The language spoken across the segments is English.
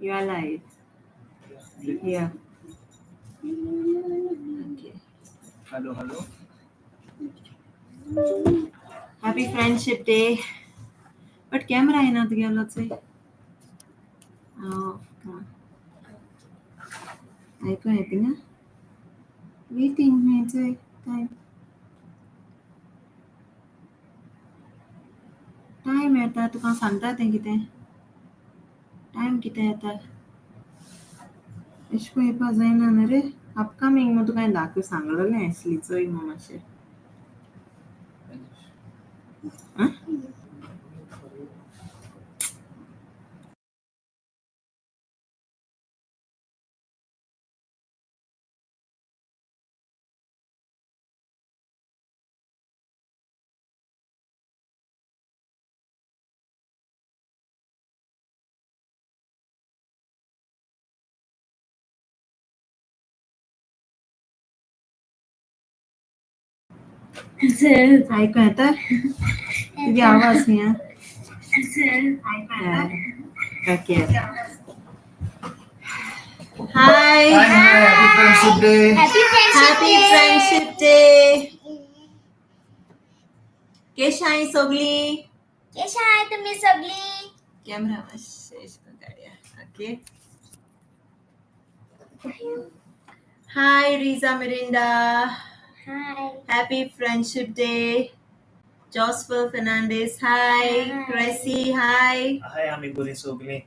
You are live. Yeah. Okay. Hello, hello. Happy Friendship Day. But camera आहे ना गेलोच आहे. ऐकू येते ना? Waiting व्हायचंय काय? टाइम येता तुका सांगता तें कितें? टाइम कितें येता? एशको येवपा जायना न्हू रे. अपकमिंग म्हूण तुका हांवें दाखय सांगलेलें असली चोय म्हूण मातशें. आं? ऐकू येता? तुगे आवाज न्ही आं? Okay. Hi. Happy Friendship Day. Happy Friendship Day. केश आहे सगळी? कशा आहे तुम्ही सगळी? कॅमेरा मातशें एशको काडया. ओके. Hi Riza Mirinda. हाय. Happy Friendship Day. Jospel Fernandez. Hi. Hi. Cressy. Hi. Hi, amiguris sogli.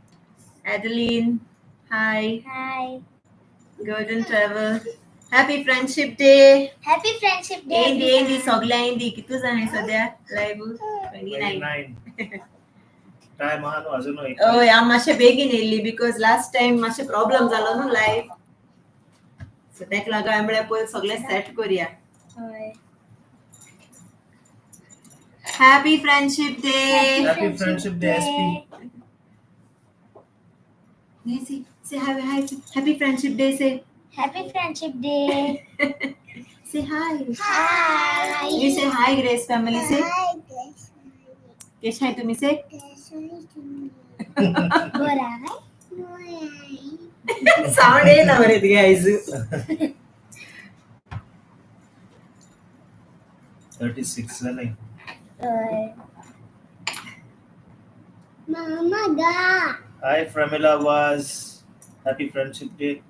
Adeline. Hi. हाय. Golden Travel. Happy Friendship Day. Happy friendship day. ఏంది सगळ्या ఏంది कितू जाण आहे सध्या लाईव्ह 29. 29. Time आहा न्हू अजून एक. हय हांव मातशें बेगीन येयल्ली बिकॉज लास्ट टायम मातशें प्रॉब्लेम जालो न्हू लायव्ह सो तेका लागून हांवें म्हळ्यार पयलीं सगळें सेट करुया. होय. Happy friendship day. Happy Friendship Day, SP. Nancy, say hi, hi. Happy Friendship Day. Say, happy friendship day. say hi. Hi. You say hi, Grace family. Say, hi. Kesh hi तुम्ही say. बरं आहे. Sound आहे ना बरे guys. 36 झाले. होय. मामा गा. Hi, Framila was. Happy Friendship Day.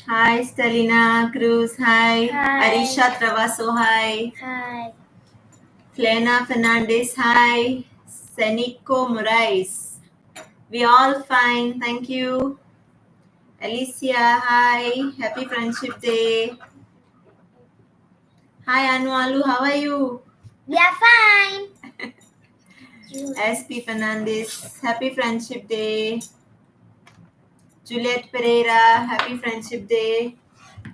Hi, Stelina Cruz. Hi. Hi. Arisha Travaso. Hi. Hi. Flena Fernandez. Hi. Senico Moraes. We all fine. Thank you. Alicia. Hi. Happy Friendship Day. Hi, Anu Alu. How are you? We are fine. SP Fernandez, Happy Friendship Day. Juliet Pereira, Happy Friendship Day.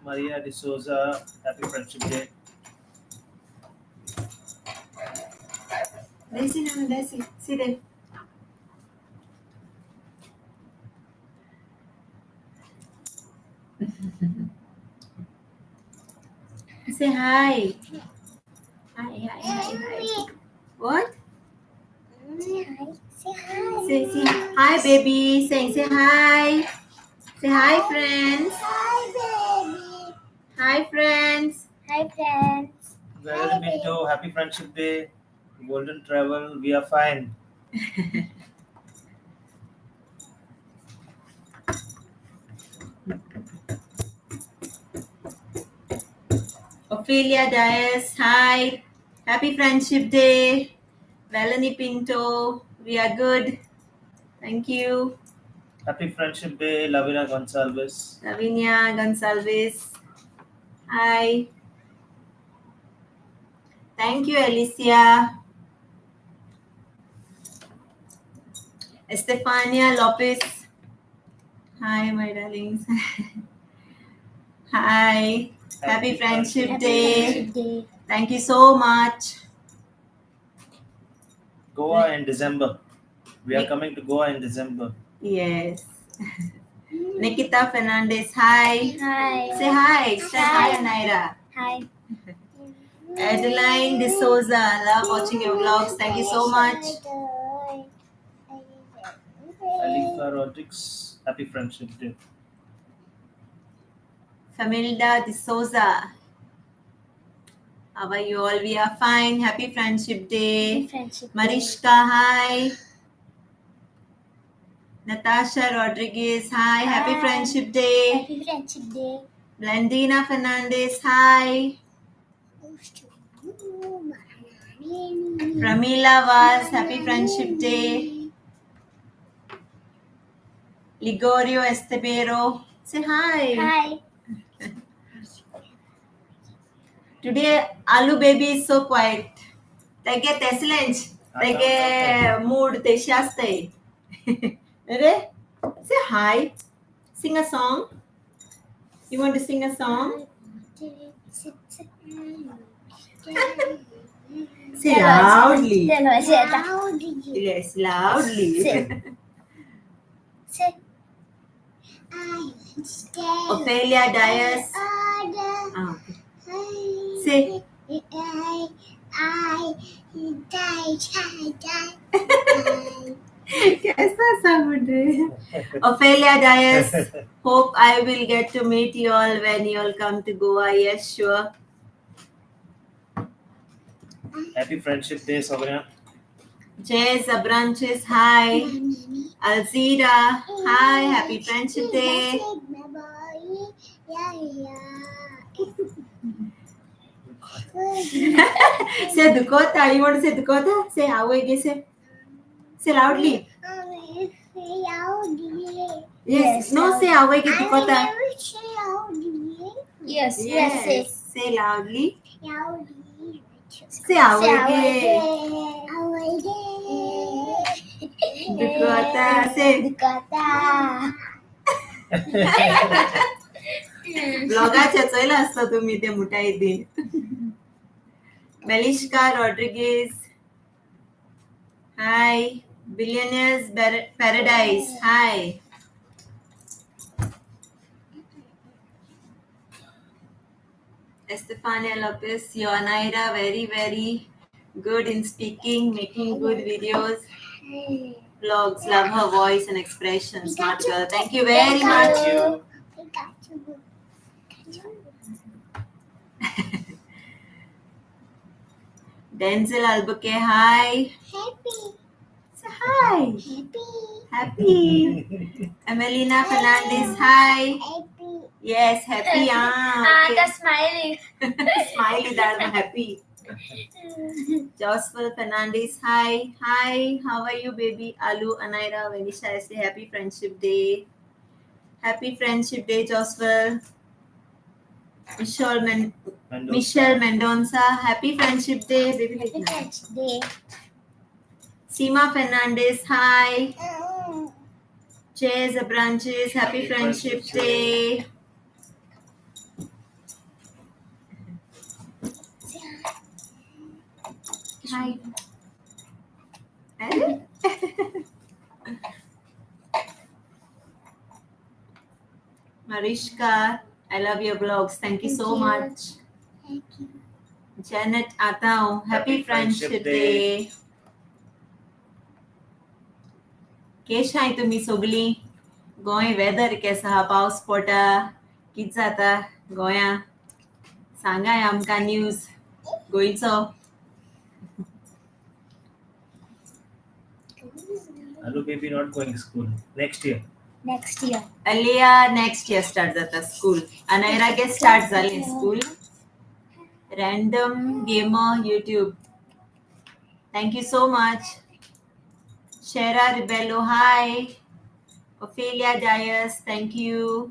Maria de Souza, Happy Friendship Day. Daisy, no, Daisy, sit there. Say hi. Hi. What? Say hi. Say hi, baby. Say hi. Say hi, friends. Hi, baby. Hi, friends. Hi, friends. Valerie Pinto, Happy Friendship Day. Golden Travel, we are fine. Ophelia Dias, hi. Happy Friendship Day. Melanie Pinto, we are good. Thank you. Happy Friendship Day, Lavina Gonsalves. Lavinia Gonsalves. Hi. Thank you, Alicia. Estefania Lopez. Hi, my darlings. Hi. Happy Friendship Happy Day. Friendship Day. Thank you so much. Goa in December. We are coming to Goa in December. Yes. Nikita Fernandez. Hi. Hi. Say hi. Say hi, Hi. Naira. Hi. Adeline D'Souza. Love watching your vlogs. Thank you so much. Ali Mariska Rodriguez, happy Friendship Day. Familda D'Souza. How are you all? We are fine. Happy Friendship Day. Friendship. Mariska, hi. Natasha Rodriguez, hi. Happy Hi. Friendship Day. Happy Friendship Day. Blandina Fernandez, hi. Pramila Vaz, happy Friendship Day. Ligorio Estebero, say hi. Hi. Today, Alu baby is so quiet. They get excellent. They get mood. They stay. Ready? Say hi. Sing a song. You want to sing a song? Say loudly. Yes, loudly. Say. Ophelia Dias. Ah, okay. Say. कैसा sound है? Ophelia Dias. Hope I will get to meet you all when you all come to Goa. Yes, sure. Happy Friendship Day, Sonia. Jez Abranches, hi. Alzira, hi. Happy Friendship Day. Say Dakota. You want to say Dakota? Say how again? Say loudly. Yes. No, say how again Dakota. Yes. Say loudly. Say how again. Dakota. Say. ब्लॉगाच्या चयला असता तुम्ही ते मुठाई दिन मेलिश्का Rodriguez hi billionaires paradise hi Estefania Lopez Yonaira very good in speaking, making good videos, vlogs, love her voice and expression. Smart girl. Thank you very much. Thank you. Denzel Albuquerque, hi. Say hi. Happy. Emelina Fernandez, hi. Yes, happy. Okay. Smiling. Smiley that I'm happy. Jospel Fernandez, hi. Hi, how are you, baby? Alu, Anaira, Venisha, I say happy Friendship Day. Happy Friendship Day, Jospel. Michelle Mendonça, happy Friendship Day, baby. Happy Friendship Day. Seema Fernandez, hi. Chase Branches, happy Friendship Day. Hi. Marishka, I love your vlogs. Thank you so much. Thank you. Janet Atao, happy Friendship Day. केश आहे तुम्ही सगळी Goa weather केसा आहा पावस पडटा कित जाता गोंया सांगाय आमकां न्यूज गोंयचो Alu baby not going school next year. Alia next year start जाता स्कूल अनायरागे स्टार्ट जालें school random gamer YouTube thank you so much Shera Ribello, hi. Ophelia Dias, thank you.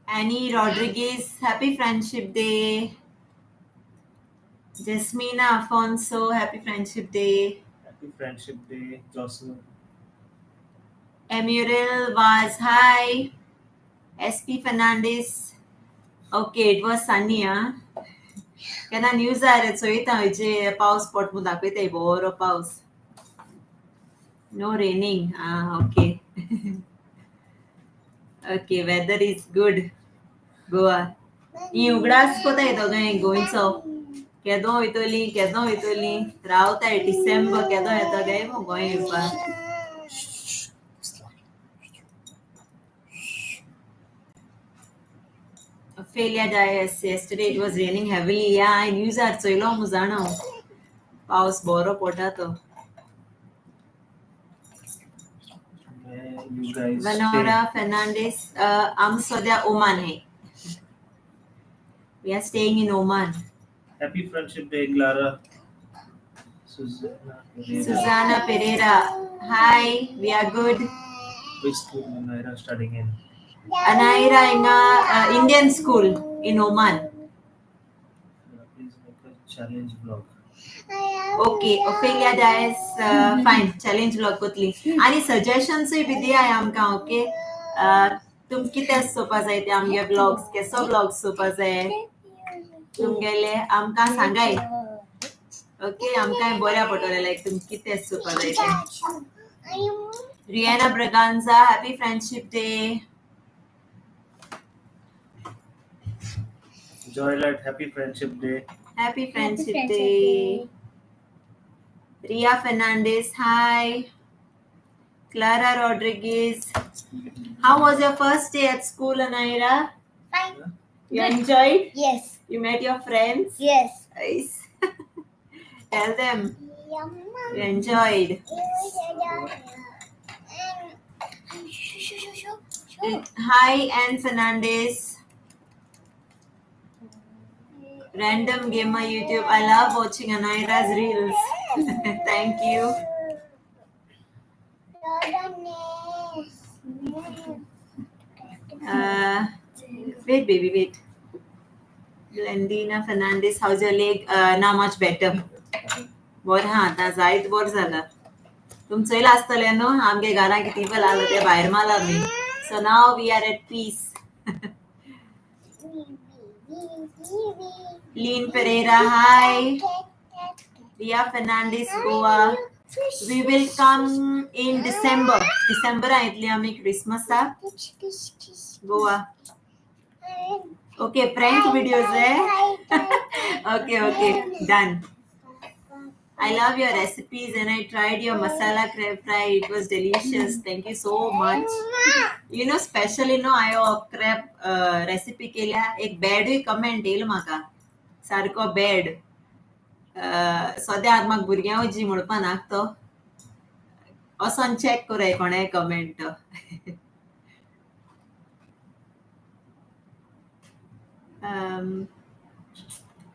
Annie Rodriguez, happy Friendship Day. Jasmina Afonso, happy Friendship Day. Happy Friendship Day, Jocelyn. Emuriel Vaz, hi. SP Fernandez. Okay, it was sunny, huh? When news आयले चोयता जे पावस पडटा म्हूण दाखयताय बरो पावस no raining okay okay weather is good Goa ही उगडास कोता दोगांय गोंयचो केदो वयतली रावताय डिसेंबर केदो येता गे गोंय येवपाक Ophelia Dias. Yesterday it was raining heavily. Yeah, I news are चोयलो मुजाणो. पावस बरो पडटा. Where you guys Vanora stay? Fernandez. आम सध्या ओमान आहे. We are staying in Oman. Happy Friendship Day, Clara. Susanna Pereira. Hi, we are good. Which school is Naira studying in? Anaira in a Indian school in Oman. Please make a challenge vlog. Okay, Ophelia Dias. Fine, challenge vlog कोतली. आणि suggestions B दिया आहे आमकां. Okay. तुम कितें सोपा जाय ते आमगे blogs केसो ब्लॉग्स सोपा जाय तुमगेले आमकां सांगाय ओके आमकां बऱ्या पडटलें लायक तुम कितें सोपा जाय ते Riyana Braganza happy friendship day Joylight, happy Friendship Day. Happy Friendship Day. Ria Fernandez, hi. Clara Rodriguez. How was your first day at school, Anaira? Fine. You enjoyed? Yes. You met your friends? Yes. Nice. Tell them you enjoyed. Hi, Anne Fernandez. Random Gamer YouTube. I love watching Anaira's reels. Thank you. Wait, baby, wait. Glendina Fernandez, how's your leg? Not much better. बर हा आता जायत बर झालं तुमचंही आसतलें न्हू आमगे घरां कितें पळय लागलं ते भायर मारला आमी so now we are at peace Lean Pereira, hi. Ria Fernandez, Goa. We will come in December. December आयतली आमी Christmas Goa. Okay, prank videos Okay, done. I love your recipes and I tried your masala crab fry. It was delicious. Thank you so much. You know, specially I crab recipe केल्या एक bad comment येईल म्हाका सारको bad सद्या म्हाका भुरग्यां जी म्हणपा नाक तो असोन चेक करूय कोणे comment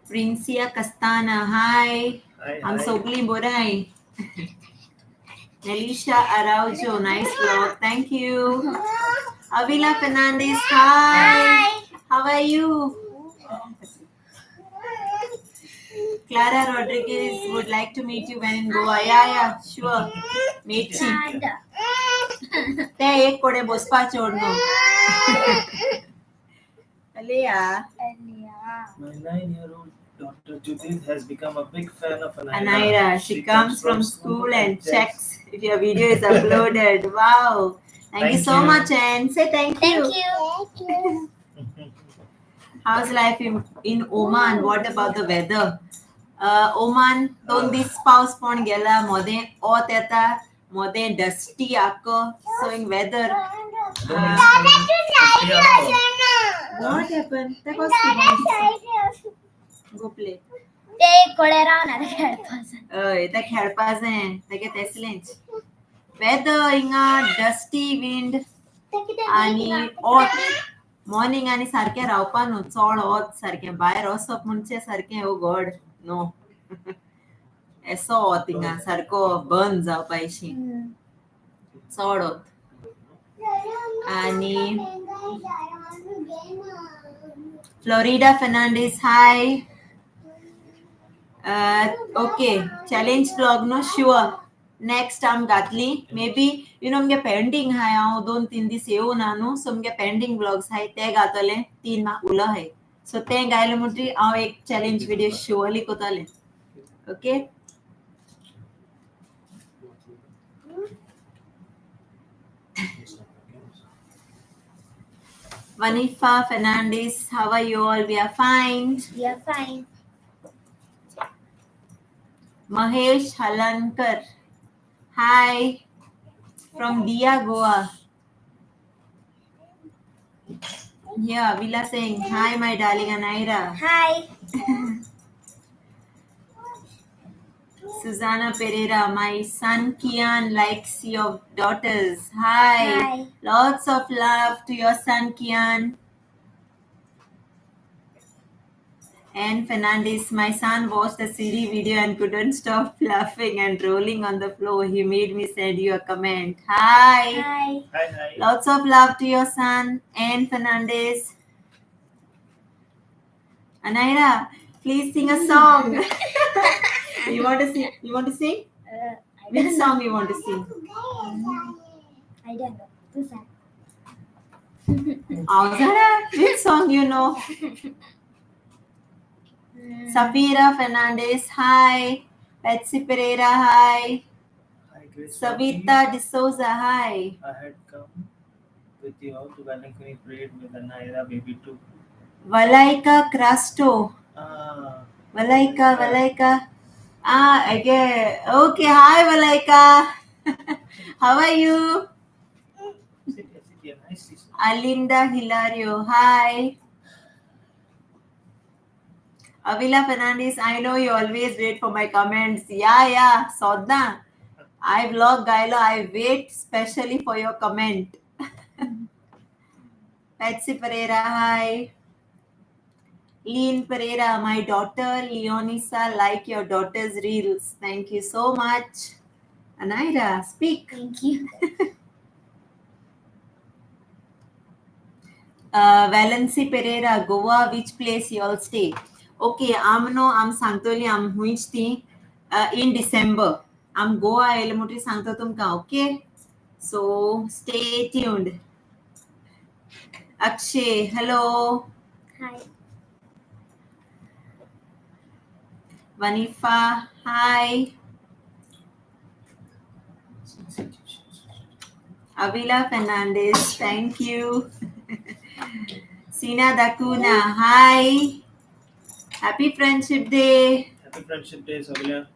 Princia Castana, hi. I'm sogli borai. Nelisha Araujo, nice vlog. Thank you. Avila Fernandez, hi. How are you? Clara Rodriguez would like to meet you when in Goa. Yeah, sure. Meet you. Te ek kode bospa chodno. Alea. My 9-year-old daughter Judith has become a big fan of Anaira. She comes from school and checks if your video is uploaded. Wow. Thank you so much, Anne. Say thank you. Thank you. How's life in Oman? What about the weather? Oman, 2 दीस पावस पण गेला मोदें ओत येता मोदें dusty आको so in weather what happened? That was go play. ते कोडे रावना खेळपास ते खेळपा जाय तेगे तेसलेंच weather हिंगा dusty wind आणि ओत मॉर्निंग आणि सारकें रावपा न्हू चड ओत सारकें भायर वचप म्हणचे सारकें ओ गॉड नो एसो ओत हिंगा सारको बंद जावपायशी चड ओत आणि Florida Fernandez, hi. Okay, challenge vlog no sure. Next time घातली maybe you know मगे पेंडिंग हाय हांव 2-3 दीस येऊ ना न्हू सो मगे पेंडिंग व्लॉग्स हाय ते घातले 3 म्हाका उलो हाय सो ते गायले म्हणटरी हांव एक चॅलेंज व्हिडिओ शुअरली कोताले okay Vanifa Fernandez, how are you all? We are fine. We are fine. Mahesh Halankar, hi from Dia, Goa. Yeah, Avila saying, hi, my darling Anaira. Hi. Susanna Pereira, my son Kian likes your daughters. Hi. Hi. Lots of love to your son Kian. And Fernandez, my son watched the CD video and couldn't stop laughing and rolling on the floor. He made me send you a comment. Hi. Hi. Hi, hi. Lots of love to your son and Fernandez. Anaira, please sing a song. You want to sing? You want to sing? I Which don't song you want to sing? know. I don't know. Too sad. Zara, which song you know? Safira Fernandez, hi. Patsy Pereira, hi. Hi, Grace. Savita D'Souza, hi. I had come with you all to Valenquini parade with Anaira baby too. Valaika Crasto. Ah, Valaika. Again. Okay, hi Valaika. How are you? sit here. Nice. Alinda Hilario, hi. Avila Fernandez, I know you always wait for my comments. Yeah, Sodna. I vlog Gailo, I wait specially for your comment. Patsy Pereira, hi. Lean Pereira, my daughter Leonisa, like your daughter's reels. Thank you so much. Anaira, speak. Thank you. Valency Pereira, Goa, which place you all stay? Okay, I'm Santoli, I'm huichti in December. I'm Goa Elemutri Santo Tumka, okay? So stay tuned. Akshay, hello. Hi. Vanifa, hi. Avila Fernandez, thank you. Sina Dakuna, hi. Happy Friendship Day. Happy Friendship Day, Savila.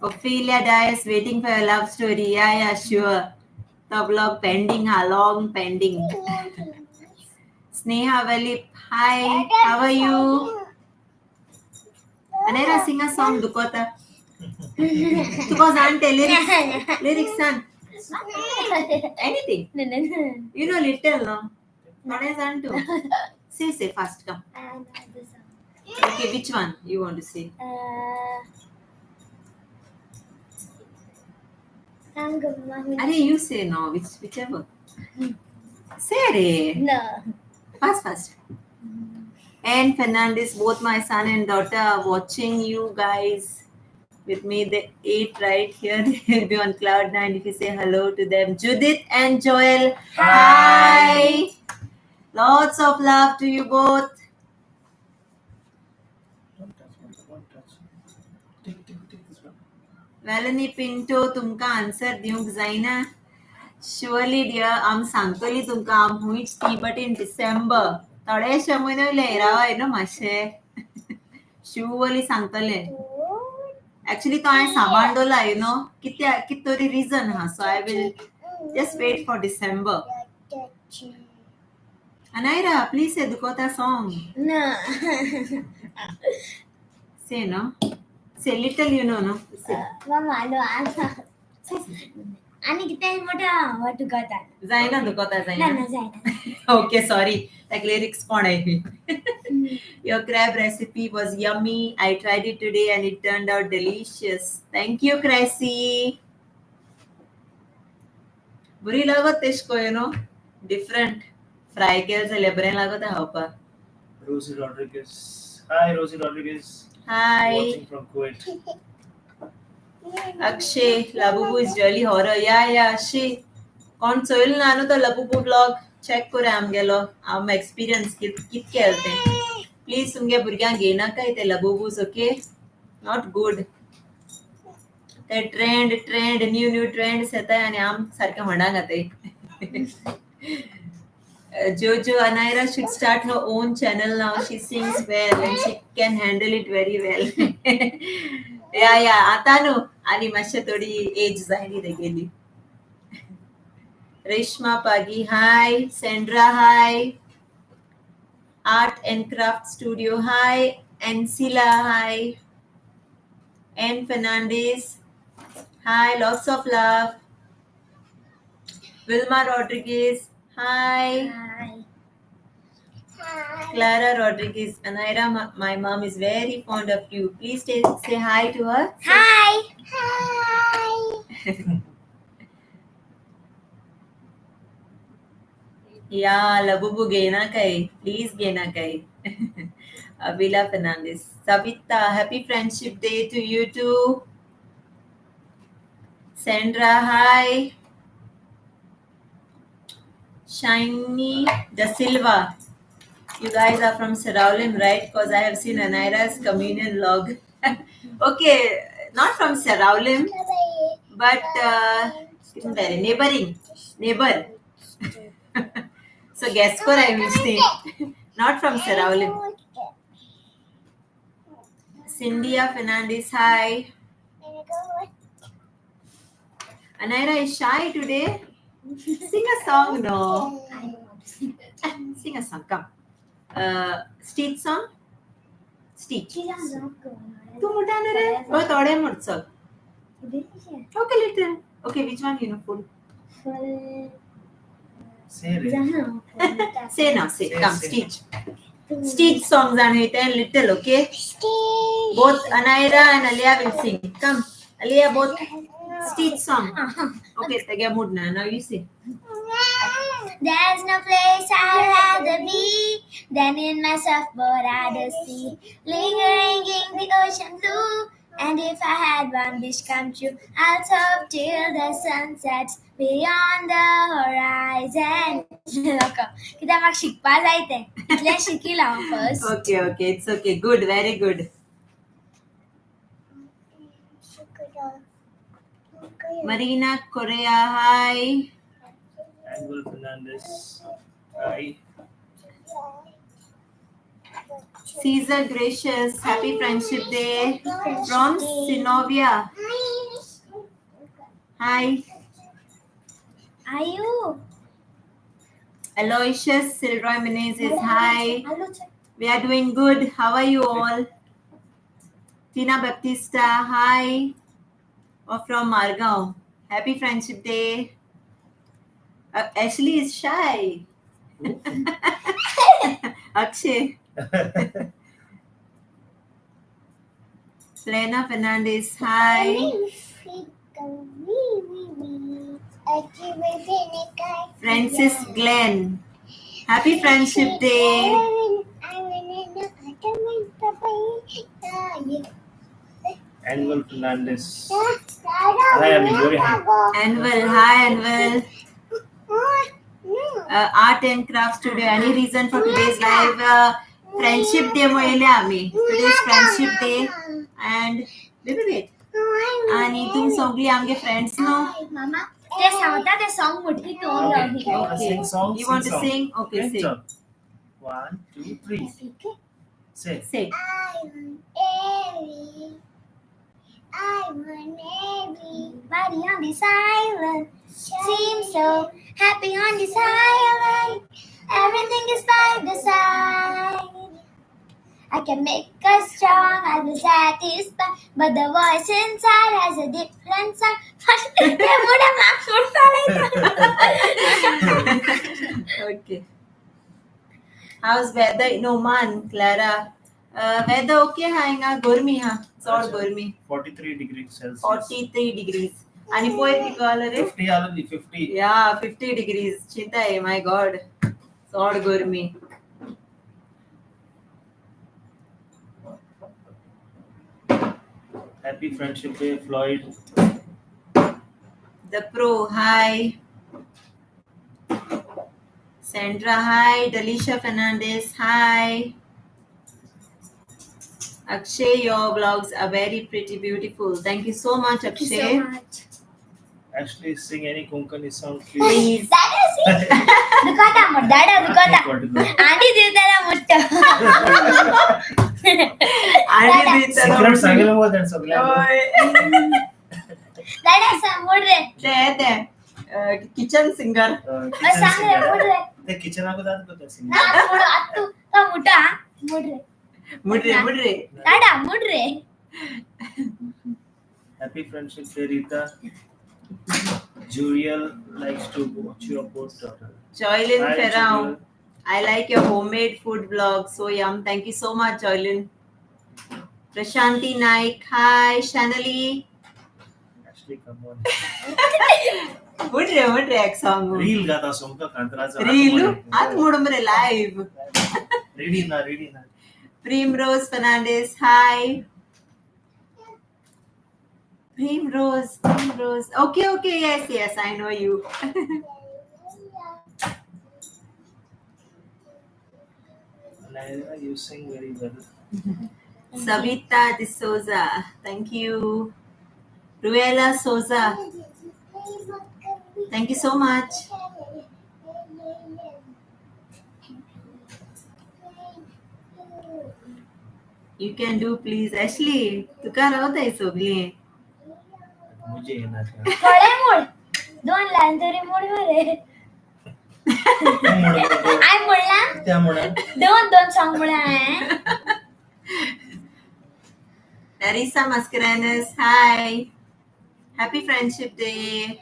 Ophelia Dias waiting for a love story. Yeah, sure. The vlog pending, how long pending? Sneha Valip, hi. How are you? Anaira, sing a song, Dukota. Because ante lyrics son. Anything. No. You know little, no? What is Antu? Say fast, come. Okay, which one you want to say? Are you say no, whichever. Say it. No. Fast. And Fernandez, both my son and daughter are watching you guys with me. They eat right here. They'll be on cloud 9 if you say hello to them. Judith and Joel, hi. Lots of love to you both. Don't touch. Take this one. Melanie Pinto, तुमका answer दिवंक जाईना. Surely dear, I'm सांगतोली तुमका I'm which ती, but in December. थोडेशे म्हयने लेरावाय न्हू मातशे. Surely सांगतले. Actually, तो हांवें सांबाळ्ळोला, you know. कित तरी reason हा. So I will just wait for December. Anaira, please say Dukota song. No. Say no. Say little, you know, no. Say. Mama, no. आणि किती मोठा वाटू करता जायना Dukota, ना जायना. ना जायना Okay, sorry. Like lyrics पण आहे. Your crab recipe was yummy. I tried it today and it turned out delicious. Thank you, Cressy. बुरी लागत तेशको, you know. Different. Fry केलं जाल्यार बरें लागत खावपाक. Rosie Rodriguez. Hi, Rosie Rodriguez. Hi. Watching from Kuwait. Akshay, Labubu is really horror. Yeah, Akshay. कोण चोयल ना न्हू तो Labubu vlog. Check करे आमगेलो. आम experience कित केलते. Please तुमगे भुरग्यांक घेनाकाय ते Labubus, okay? Not good. ते ट्रेंड न्यू ट्रेंड्स येताय आणि आम सारखे म्हणा घाताय. Jojo Anaira should start her own channel now. She sings well and she can handle it very well. Yeah. आता न्हू आणि मातशे थोडी as जायनी तेगेली. Rishma Pagi, hi. Sandra, hi. Art and Craft Studio, hi. Ancila, hi. Anne Fernandez, hi. Lots of love. Vilma Rodriguez, hi. Hi. Clara Rodriguez, Anaira, my mom is very fond of you. Please say hi to her. Hi. Hi. Yeah, Labubu Gena Kai. Please Gena Kai. Avila Fernandez. Savita, happy Friendship Day to you too. Sandra, hi. Shiny Da Silva. You guys are from Seraulim, right? Because I have seen Anaira's communion log. Okay, not from Seraulim, but neighboring. Neighbor. So guess what I will say. Not from Seraulim. Cynthia Fernandez, hi. Anaira is shy today. Sing a song, no? Sing a song, come. Stitch song? Stitch. तू मोठा ना रे? हो थोडे मोठं. Okay, little. Okay, which one you know full? Say it. Say now, say. Say, Come, say. Stitch. Stitch songs are written little, okay? Both Anaira and Alia will sing. Come, Alia, both Stitch song. Okay, tagya mood na. Now you say. There's no place I'd rather be than in my surfboard at the sea, lingering in the ocean blue. And if I had one wish come true, I'd hope till the sun sets beyond the horizon. Kita mag shikpa जायते. इतले शिकिला first. Okay, okay, it's okay. Good, very good. Marina Correa, hi. Annual Fernandez. Hi. Caesar Gracious, happy Friendship Day from Synovia. Hi. Are you? Aloysius Silroy Menezes, hi. We are doing good. How are you all? Tina Baptista, hi. Or from Margao. Happy Friendship Day. Ashley is shy. Akshay. Lena Fernandez, hi. Francis Glenn, happy Friendship Day. Annual Fernandez. Hi, I'm very happy. Anvil, hi Anvil. Art and Craft Studio, any reason for today's live Friendship Day moile ami. Today's Friendship Day and wait. आणि तुम सगळी आमगे friends नो. Mama, they sound that the song would be told Okay. here. Okay. Sing song. You want to song. sing? Okay, Okay, sing. song. 1, 2, 3. Say. Say. Body on this island seems so happy on this island. Everything is by the side. I can make us strong, I will satisfy, but the voice inside has a different sound. Okay. How's weather in Oman, Clara? Weather okay हायंगा गर्मी हा चड गर्मी 43 degrees Celsius. 43 degrees आणि पोय किती आलं रे 50 already, 50. Yeah, 50 degrees. चिंता आहे, my God. चड गर्मी. Happy Friendship Day, Floyd. The Pro, hi. Sandra, hi. Delisha Fernandez, hi. Akshay, your vlogs are very pretty, beautiful. Thank you so much, Akshay. Actually, sing any Konkani song, please. Please. Dukata mo, dada dukata. What is that? Auntie didala mutta. आणि ते तर- Secret सांगितलं मग त्यांचं सगळ्यांना. ओय. Dada sa mudre. ते. Kitchen singer kitchen सांग रे singer. मुड्रे ते kitchen ಆಗೋ ದಾದ singer. ನಾ ಮುಡು ಅತ್ತು ತಾ ಮುಟ ಮುಡ್ರೆ ಮುಡ್ರಿ ತಾಡ ಮುಡ್ರೆ Happy friendship day, Rita. Juriel likes to watch your post. Joylin Hi, Ferrao, Juriel. I like your homemade food vlog. So yum. Thank you so much, Joylin. Prashanti Naik. Hi, Shanali. Actually, come on. ಮುಡ್ರಿ ಯಾಕೆ song Reel ಗಾತಾ ಸೊಂಕ Kantharaja. Reel ಅದು ಮುಡಮ್ರೆ live Ready na. Primrose Fernandez. Hi. Primrose. Okay. Yes. I know you. Naira, you sing very well. Savita D'Souza. Thank you. Ruela Souza. Thank you so much. You can do please. Ashley, तुका रावताय सगळी. मुझे येणार का? थोडे मुड 2 line तरी मुड मरे आय मुडला त्यामुळे 2 सॉन्ग मुडा आहे Larissa Mascarenas. Hi. Happy Friendship Day.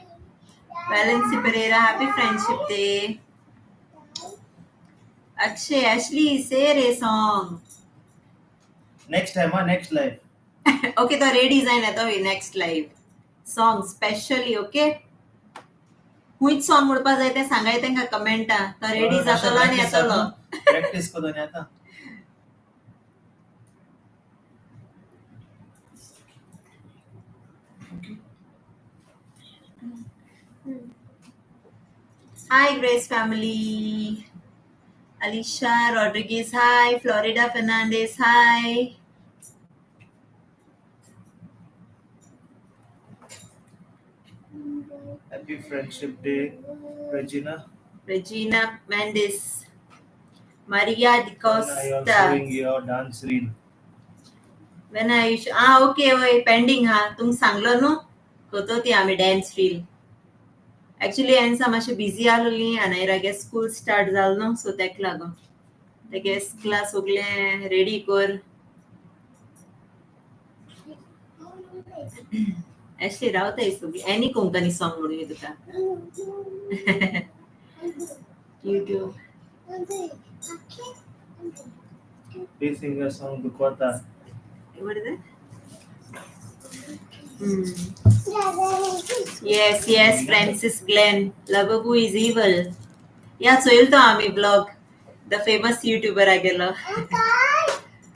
Valency Pereira. Happy Friendship Day. Akshay, Ashley, say a song. next time next live. Okay, तो ready design है तो next live song specially. Okay. Which song मुडपा जाय ते सांगाय तेंका कमेंटा तो ready जातलो आणि येतलो. प्रॅक्टिस करून आता. Hi Grace family. Alicia Rodriguez. Hi. Florida Fernandez. Hi. Happy friendship day, Regina. Regina Mendes. Maria Di And I am Costa. showing your dance reel. When I okay होय पेंडिंग हा तुम सांगलो न्हू करतो ती आम्ही डान्स रील एक्चुअली हांवें मातशें बिजी आसलोली आनी रागे स्कूल स्टार्ट जालो न्हू सो तेका लागून तेगे क्लास सगलें रेडी कर एशली रावताय सगळी एनी कोंकणी सॉंग म्हणून तुका YouTube Please sing a song Dukota. what is it Yes, Francis Glenn. Lagabu is evil. Yeah, so you'll आम्ही vlog. The famous YouTuber I गेलो.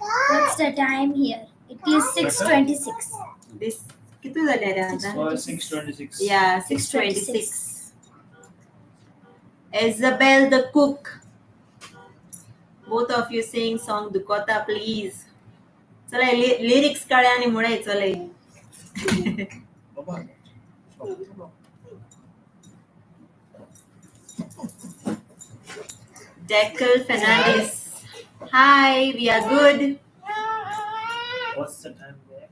What's the time here? It is 6:26. This किती झाले रे आता? For 6:26. Yeah, 6:26. Isabel the cook. Both of you sing song Dukota please. चला lyrics काढा आणि मुळे चले. Baba. Deckel Fernandez. Hi, we are good. What's the time there?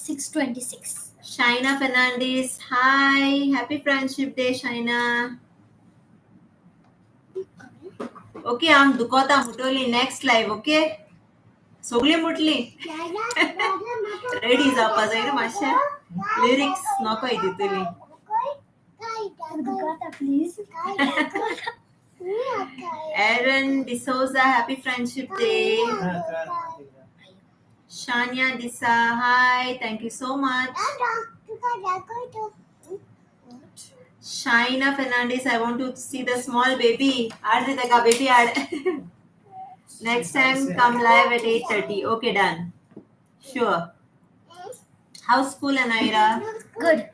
6:26. Shaina Fernandez. Hi, happy Friendship Day, Shaina. Okay, I'm Dukota Mutoli next live, okay? सगळी मुटली ready जावपा जाय रे मातशें lyrics नको दितली Dukota, please. Aaron D'Souza, happy Friendship Day. Shania Disa, hi, thank you so much. Shaina Fernandez, I want to see the small baby. Add the baby add. Next time come live at 8:30. Okay, done. Sure. How's school, Anaira? Good.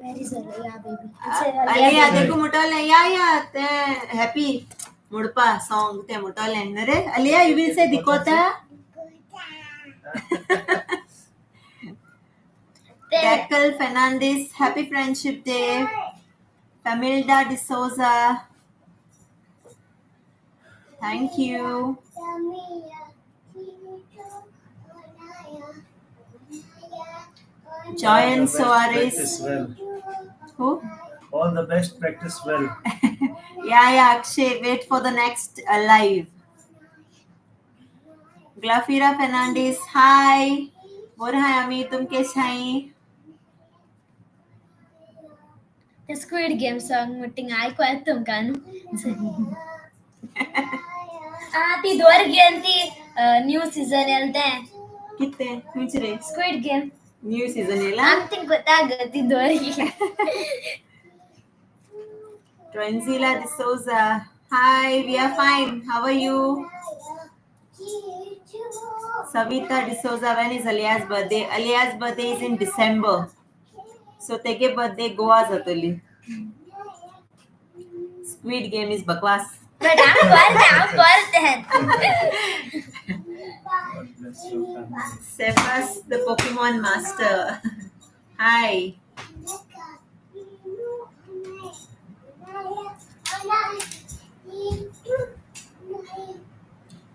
Where is Aliyah, baby? It's Aliyah, देखो मुटोले या ते happy मुडपा song ते मुटोले नरे Aliyah, you will say Dakota. Deckel Fernandez, happy Friendship Day. Pamilda D'Souza, thank you. Joyan Practice Soares. well. Who? All the best. Practice well. Yeah, Akshay. Wait for the next live. Glafira Fernandez. Hi. What hi, Ami? Tum कैसे हैं? The Squid Game song muting ऐकू येतं का नु? ती दोरगी आणि ती new season येलते कितने? कुछ रे. Squid Game. New season येला. आमती गोताग ती दोरगी. Trenzila D'Souza. Hi, we are fine. How are you? Savita D'Souza, when is Alia's birthday? Alia's birthday is in December. So tege birthday Goa zatoli. Squid Game is bakwas. But I'm worth it. God bless your family. Cephas, the Pokemon master. Hi.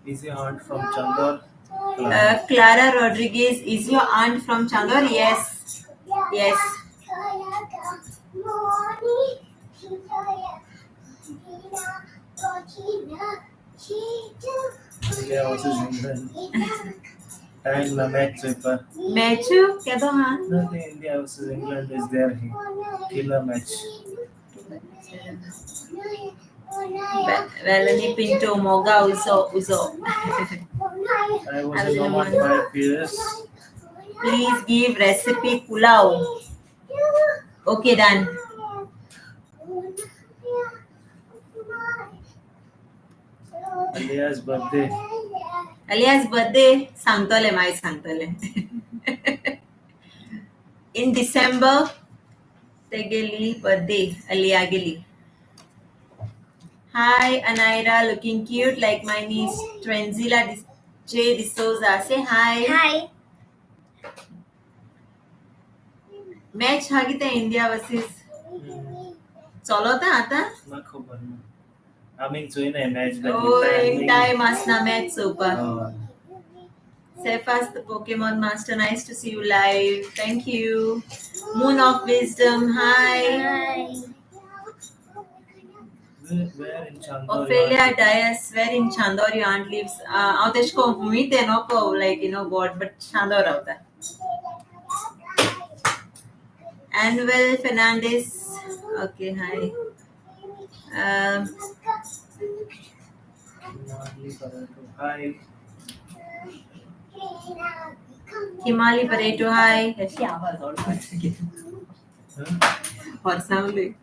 Is your aunt from Chandor? Clara Rodriguez, is your aunt from Chandor? Yes. Yes. India versus England. Time la match paper. Mechu? क्या तो हाँ. Nothing. India versus England is there. Killer match. Melanie Pinto, Moga Uzo. I was in Oman 5 years. Please give recipe pulao. Okay, done. Alia's birthday. Alia's birthday, सांगतोले माय सांगतोले. In December, ते गेली birthday, Alia गेली. Hi, Anaira, looking cute like my niece Trenzila J. D'Souza. Say hi. Hi. Match हा किती India versus चालू होता आता. ना खबर ना. आम्ही जोई नाही match Oh, in time asna match super. Oh. Cephas, the Pokemon master, nice to see you live. Thank you. Moon of Wisdom, hi. Hi. Where in Chandor? Ophelia Dias, where in Chandor your aunt lives? Auteshko meet no ko like God, but Chandor of that. Annuel Fernandez, okay, hi. Hi. Himali Pareto, hi. ऐसी आवाज और कुछ नहीं. और sound ले.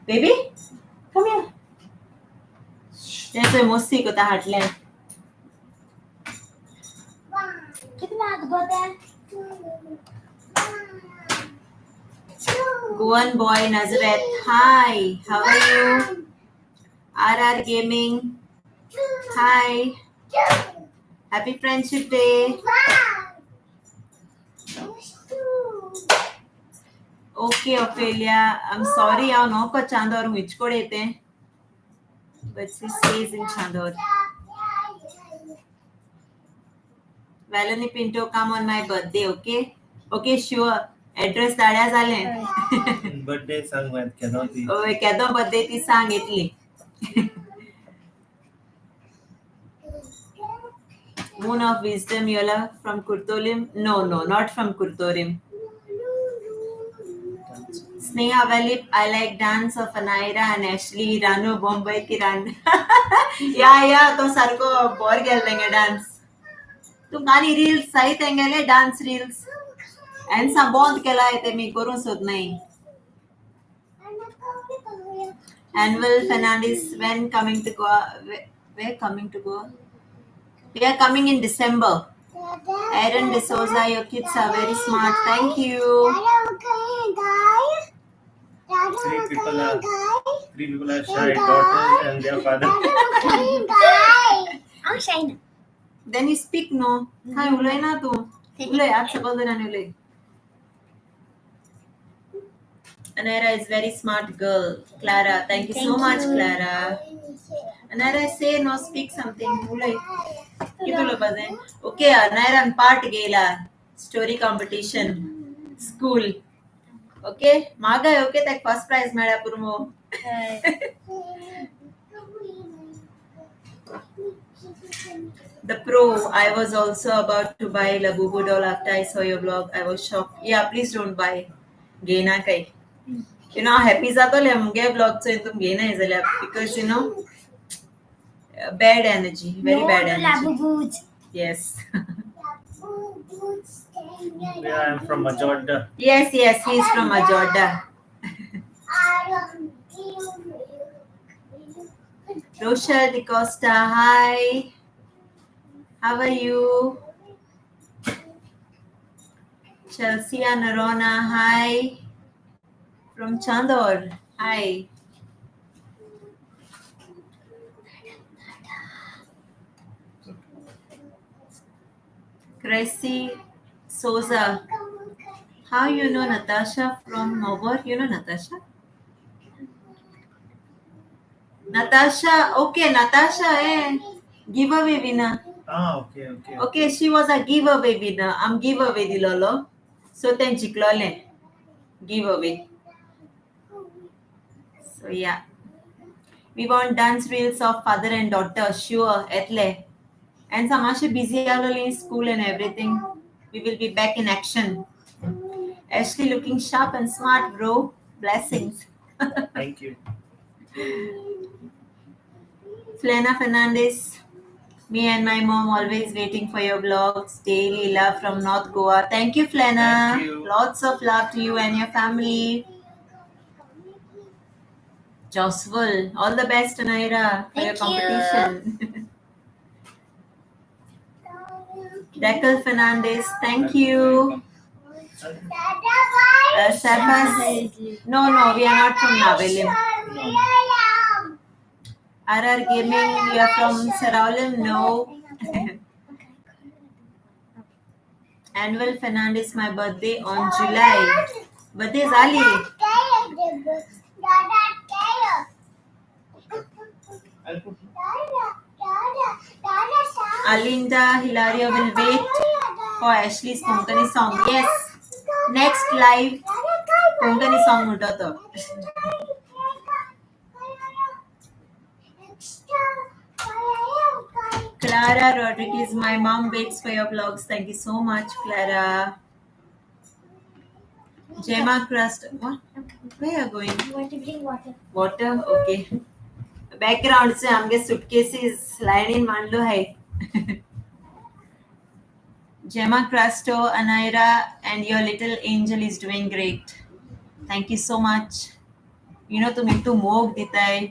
Baby, come here. जैसे मोसी को ताहटले. कितना गोता है? Goan boy Nazareth, hi. How are you? RR Gaming, hi. Happy Friendship Day. Okay, Ophelia. I'm sorry, I no ko Chandor which ko dete. But she stays in Chandor. Valani Pinto, come on my birthday, okay? Okay, sure. Address दाड्या झाले. Birthday sang माहित केदा होती. ओय केदो birthday ती सांग इतली. Moon of Wisdom, Yola from Kurtolim? No, not from Kurtolim. Sneha Valip, I like dance of Anaira and Ashley, Ranu Bombay की Ran. Yeah, तो sir को बोर गेल देंगे dance. तुम गाणी reels सहित एंगेले dance reels. ऐसा बॉन्ड केला है ते मी करून सोद नहीं. Annual Fernandez, when coming to Goa? Where coming to Goa? We are coming in December. Aaron D'Souza, your kids are very smart. Thank you. Three people are shy, daughters and their father. I'm shy. Then you speak, no? Hi, ulay na tu. Ulay, aap sabal din ulay. Anaira is very smart girl. Clara, thank you so much, Clara. Anaira, say no, speak something. Ulay. Kitulo ba din? Okay, Anaira part gela. Story competition. School. Okay मागय okay ताका first prize मेळ्ळ्या पुरमो. The Pro. I was also about to buy Labubu doll after I saw your blog. I was shocked. Yeah, please don't buy. Gena kai. You know, happy जातोले मुगे blog चोय तुम घेना जाल्यार because you know bad energy, very No bad to energy. Labubu's. Yes. Yeah, I'm from Majorda. Yes, he's from Majorda. Rochelle Di Costa, hi. How are you? Chelsea Narona, hi. From Chandor, hi. Cressy Souza, how you know Natasha from Mobor? You know Natasha? Natasha, okay, Natasha, giveaway winner. Okay. Okay, she was a giveaway winner. I'm giveaway dilolo. So then jiklole giveaway. So yeah. We want dance reels of father and daughter, sure, etle. And Samasha busy already in school and everything. We will be back in action. Ashley looking sharp and smart, bro. Blessings. Thank you. Flena Fernandez. Me and my mom always waiting for your vlogs. Daily love from North Goa. Thank you, Flena. Thank you. Lots of love to you and your family. Joswell, all the best, Anaira, for your Thank you. competition. Deckel Fernandez, thank you. Sarfaz, no, we are not from Navelim. RR Gaming, we are from Saraulim, no. Annual Fernandez, my birthday on July. Birthday is Ali. I'll put. Alinda Hilaria will wait for Ashley's Konkani song. Yes, next live Konkani song uttato. Clara Rodriguez, my mom waits for your vlogs. Thank you so much, Clara. Gemma Crust, what? Where are you going? I want to drink water. Water, okay. Background से आमगे suitcases line in मांडलो है. Gemma Crasto, Anaira, and your little angel is doing great. Thank you so much. You know तुम्ही तू मोग दिताय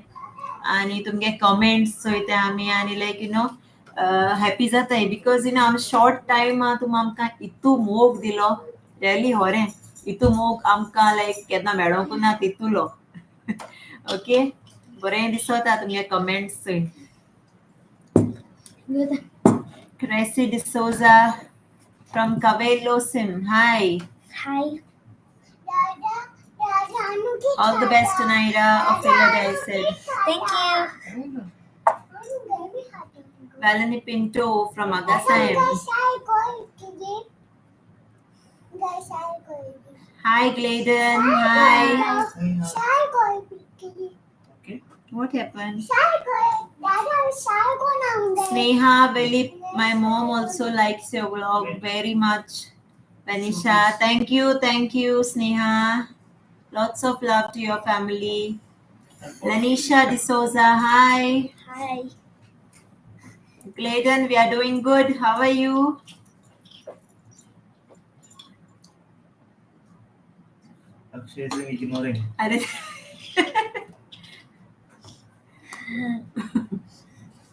आणि तुमगे comments सोयते आम्ही आणि like you know happy जाताय because you know आम short time तुम आमका इतू मोग दिलो really होरे इतू मोग आमका like केदना मेळों कुना तितुलो. Okay, बरें दिसता तुमगे comments soy. Good. Cressy D'Souza from Cabello Sim. Hi. Hi. All the best, Naira. Ophelia, I said. Thank you. Valani Pinto from Agasayam. Hi, Gladen. Hi. Okay. What happened? Sneha, Velip, my mom also likes your vlog very much. Vanisha, thank you, Sneha. Lots of love to your family. Lanisha D'Souza, hi. Hi. Gladen, we are doing good. How are you? Akshay is ignoring. Are-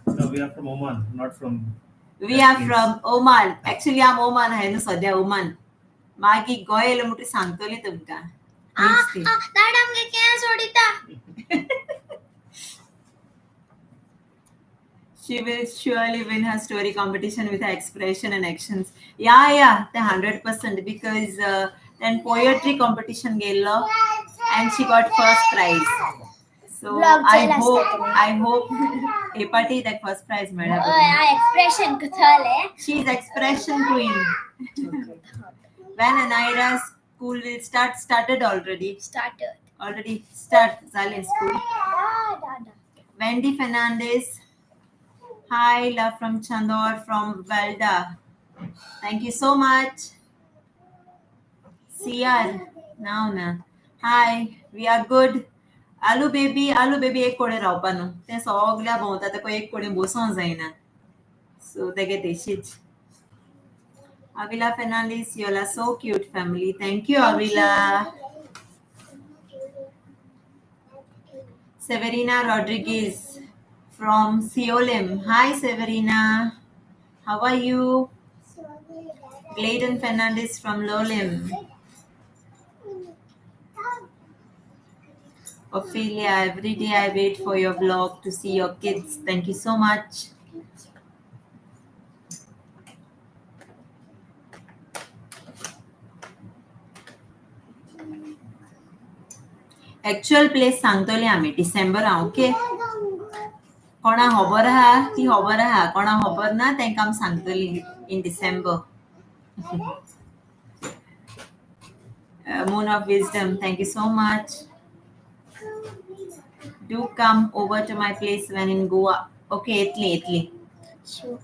No, we are from Oman, not from. We are from Oman. Actually, I'm Oman. I know Sadia Oman. मागी गोय येयले मुठी सांगतली तुमका. Next thing. दादा आमगे क्या सोडीता? She will surely win her story competition with her expression and actions. Yeah, the 100% because then poetry competition गेलो and she got first prize. So Vlog I चला hope a party that first prize मेळा. I expression कुथले. She is expression queen. When Anaira's school will started already. Started. Already झाले school. Da. Wendy Fernandez. Hi, love from Chandor from Valda. Thank you so much. CR. Now na. Hi, we are good. आलू baby एक कोडे रावपानो ते सगळ्या भोंवता ताका एक कोडे बसों जायना सो तेगे तेशीच Avila Fernandez, you are so cute family. Thank you, Avila. Severina Rodriguez from Seolim. Hi, Severina. How are you? Gladen Fernandez from Lolim. Ophelia, every day I wait for your vlog to see your kids. Thank you so much. Actual place सांगतले आम्ही December okay कोणा खबर आहा ती खबर आहा कोणा खबर ना तांकां आमी सांगतली इन December Moon of Wisdom, thank you so much. Do come over to my place when in Goa. Okay, Italy. Sure.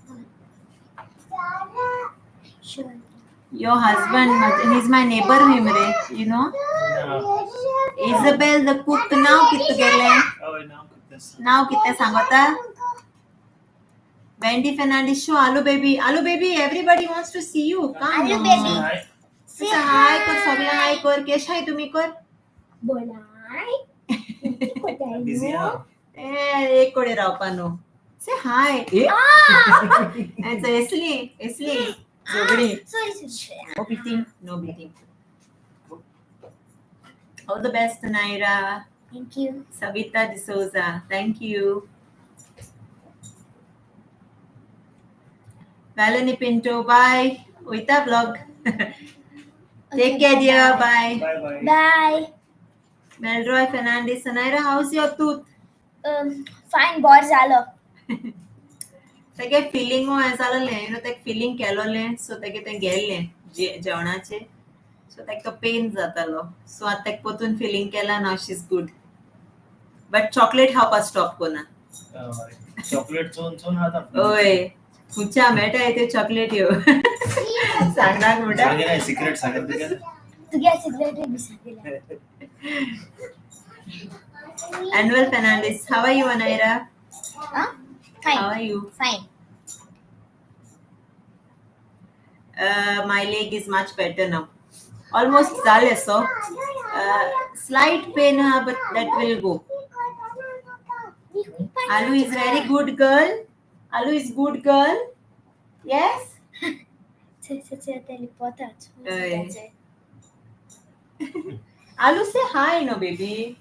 Your husband, he's my neighbor, Himre, you know. Isabel, the cook, now kittu gele. Now kitte sangota. Wendy Fernandez show, Alu baby, everybody wants to see you. Come Alu on. baby. Say hi, kor sabla hi kor, kesh hai tumi kor. Bolai. Busy now. Ek kode raupano. Say hi. And say Esli. Jogri. Sorry. No beating. All the best, Naira. Thank you. Savita D'Souza, thank you. Valani Pinto, bye. Uita vlog. Take care, dear. Bye. Bye. Bye. Melroy Fernandez, Naira, how's your tooth? Fine, Borzalo. तेगे filling हो जालें you know तेक filling केलोलें सो तेगे ते गेल्लें जेवणाचे सो तेका pen जातालो सो आतां तेक पोतून फिलिंग केला now she is good but chocolate खावपा स्टॉप कोना चॉकलेट चोन आता ओय खुंचा मेटा येते चॉकलेट यो सांगनाक म्हणटा सांगे नाही सिक्रेट सांगत तुगे secrete बिसादिले Annual Fernandez, how are you, Anaira? Fine. How are you? Fine. My leg is much better now. Almost zale so. Slight pain, but that will go. Alu is very good girl. Alu is good girl. Yes? Teleportat. Alu say hi, no baby.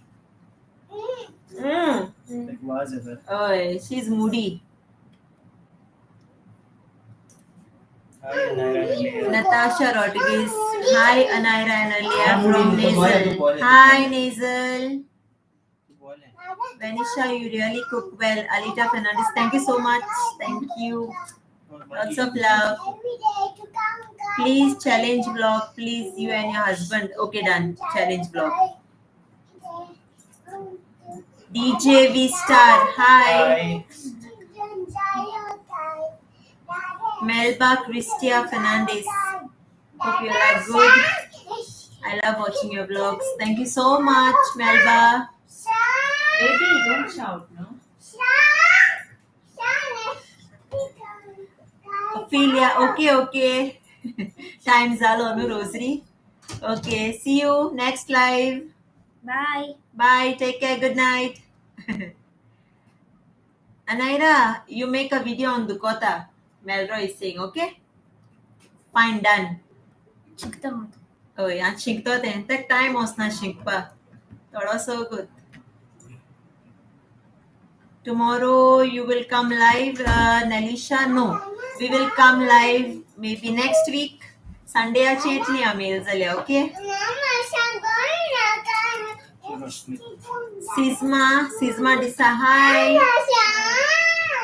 एक आवाज है फिर Oh, she's moody. Hi Naira Natasha Rodriguez. Hi, Anaira and Alia Yeah, from moody. Nasal. Hi, Nasal. बोल है Vanisha, you really cook well. Alita Fernandez, thank you so much. Thank you. Lots of love. Please challenge vlog. Please, you and your husband. Okay, done. Challenge vlog. DJ V Star. Hi. Melba Cristia Fernandez. Hope you are good. I love watching your vlogs. Thank you so much, Melba. Baby, don't shout, no? Ophelia, okay. Time zalo, no rosary. Okay, see you next live. Bye. Bye, take care, good night. Anaira, you make a video on Dukota. Melroy is saying, okay? Fine, done. Çıktım. Oh, yeah, shinkto then. That time was not shinkpa. That was so good. Tomorrow you will come live, Nalisha? No. We will come live maybe next week. Sunday or Chetli Amil Zale, okay? Sisma Disa, hi.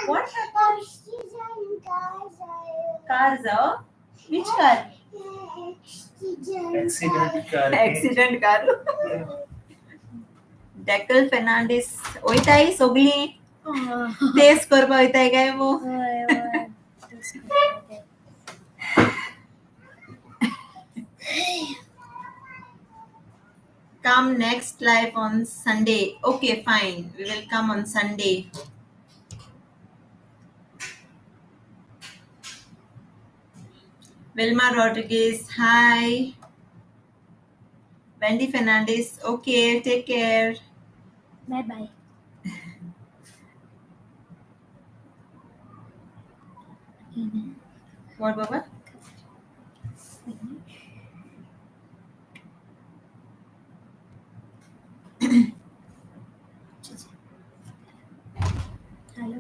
What? Cars, oh? Which car? Accident car. Accident Karu. Declan Fernandez वयताय सगळी test करपा वयताय काय मो come next live on Sunday. Okay, fine. We will come on Sunday. Vilma Rodriguez, hi. Wendy Fernandez, okay, take care. Bye. What, Baba? Hello.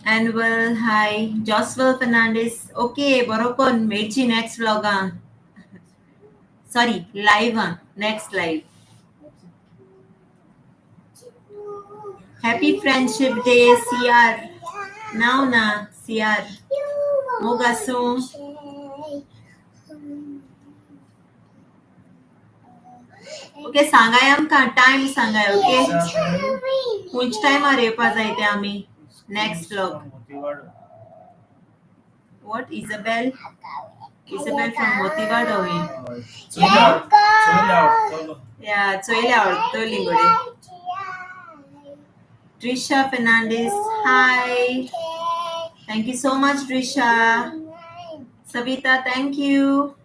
Annual, hi. Joswell Fernandez, okay, Borokon, Mechi next vlog. Sorry, live. Next live. Happy Friendship Day, CR. Now na, CR. Mogasu. Okay, सांगाय आमकां time सांगाय okay which time are येवपा जाय ते आमी next vlog. What, Isabel from Motivado. Yeah, चोयल्या आवडटली गडे. Trisha Fernandez, hi. Thank you so much, Trisha. Savita, thank you.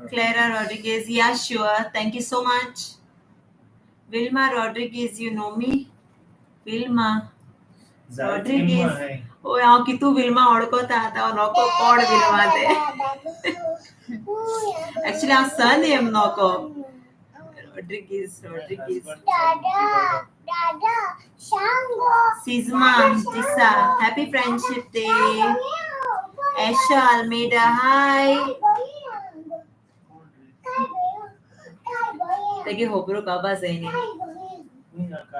Clara Rodriguez, yeah, sure. Thank you so much. Vilma Rodriguez, you know me? Vilma Rodriguez. Oh, हांव कितू Wilma ओळखता आतां नको कोण Wilma ते actually हांव surname नको Rodriguez. Sisma Tissa, happy Friendship Day. Asha Almeida, hi. Tegi hobro baba zaini.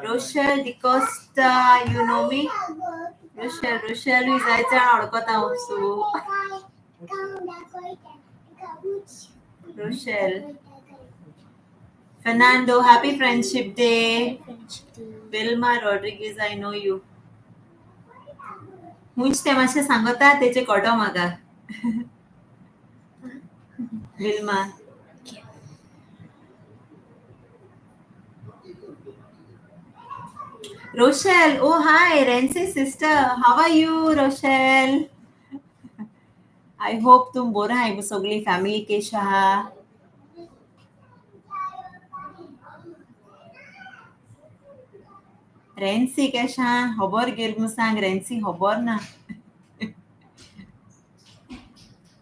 Rochelle DeCosta, you know me? Rochelle is aita oळखता also. Rochelle. Fernando, happy Friendship Day. Vilma Rodriguez, I know you. मुंच ते मातशें सांगता तेचे कोटो म्हाका. Vilma. Rochelle, oh hi, Rence's sister. How are you, Rochelle? I hope तुम बरो आहाय सगळी फॅमिली केश आहा. रेन्सी केशा खबर गेल म्हूण सांग रेन्सी खबर ना.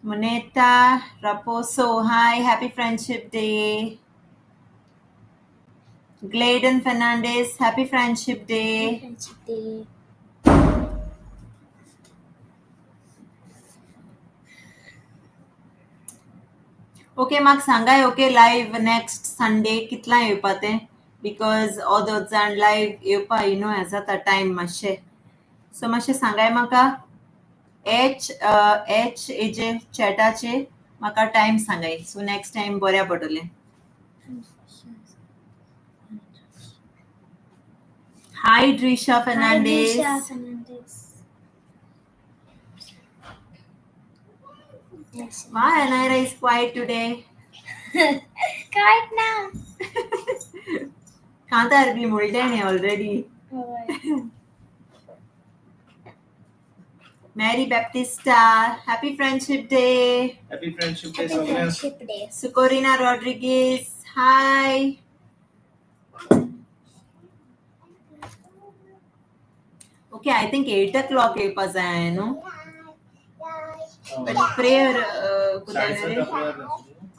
Moneta Raposo, hi, happy Friendship Day. Gladen Fernandez, happy Friendship Day. Okay, म्हाका सांगाय ओके लाईव्ह नेक्स्ट संडे कितला येवपा तें बिकॉज ओदोग जाण लाईव्ह येवपा यू हें जाता टायम मातशें सो मातशें सांगाय म्हाका एच हेजे चॅटाचे म्हाका टायम सांगाय सो नेक्स्ट टायम बऱ्या पडटलें. हाय Trisha Fernandez. Why Anaira is quiet today? Quiet now. Kanta arbi muldane already. Mary Baptista, happy Friendship Day. Happy Friendship Day, Happy Sonia. Friendship Day. Sukorina Rodriguez, hi. Okay, I think 8 o'clock येवपा जाय न्हू but prayer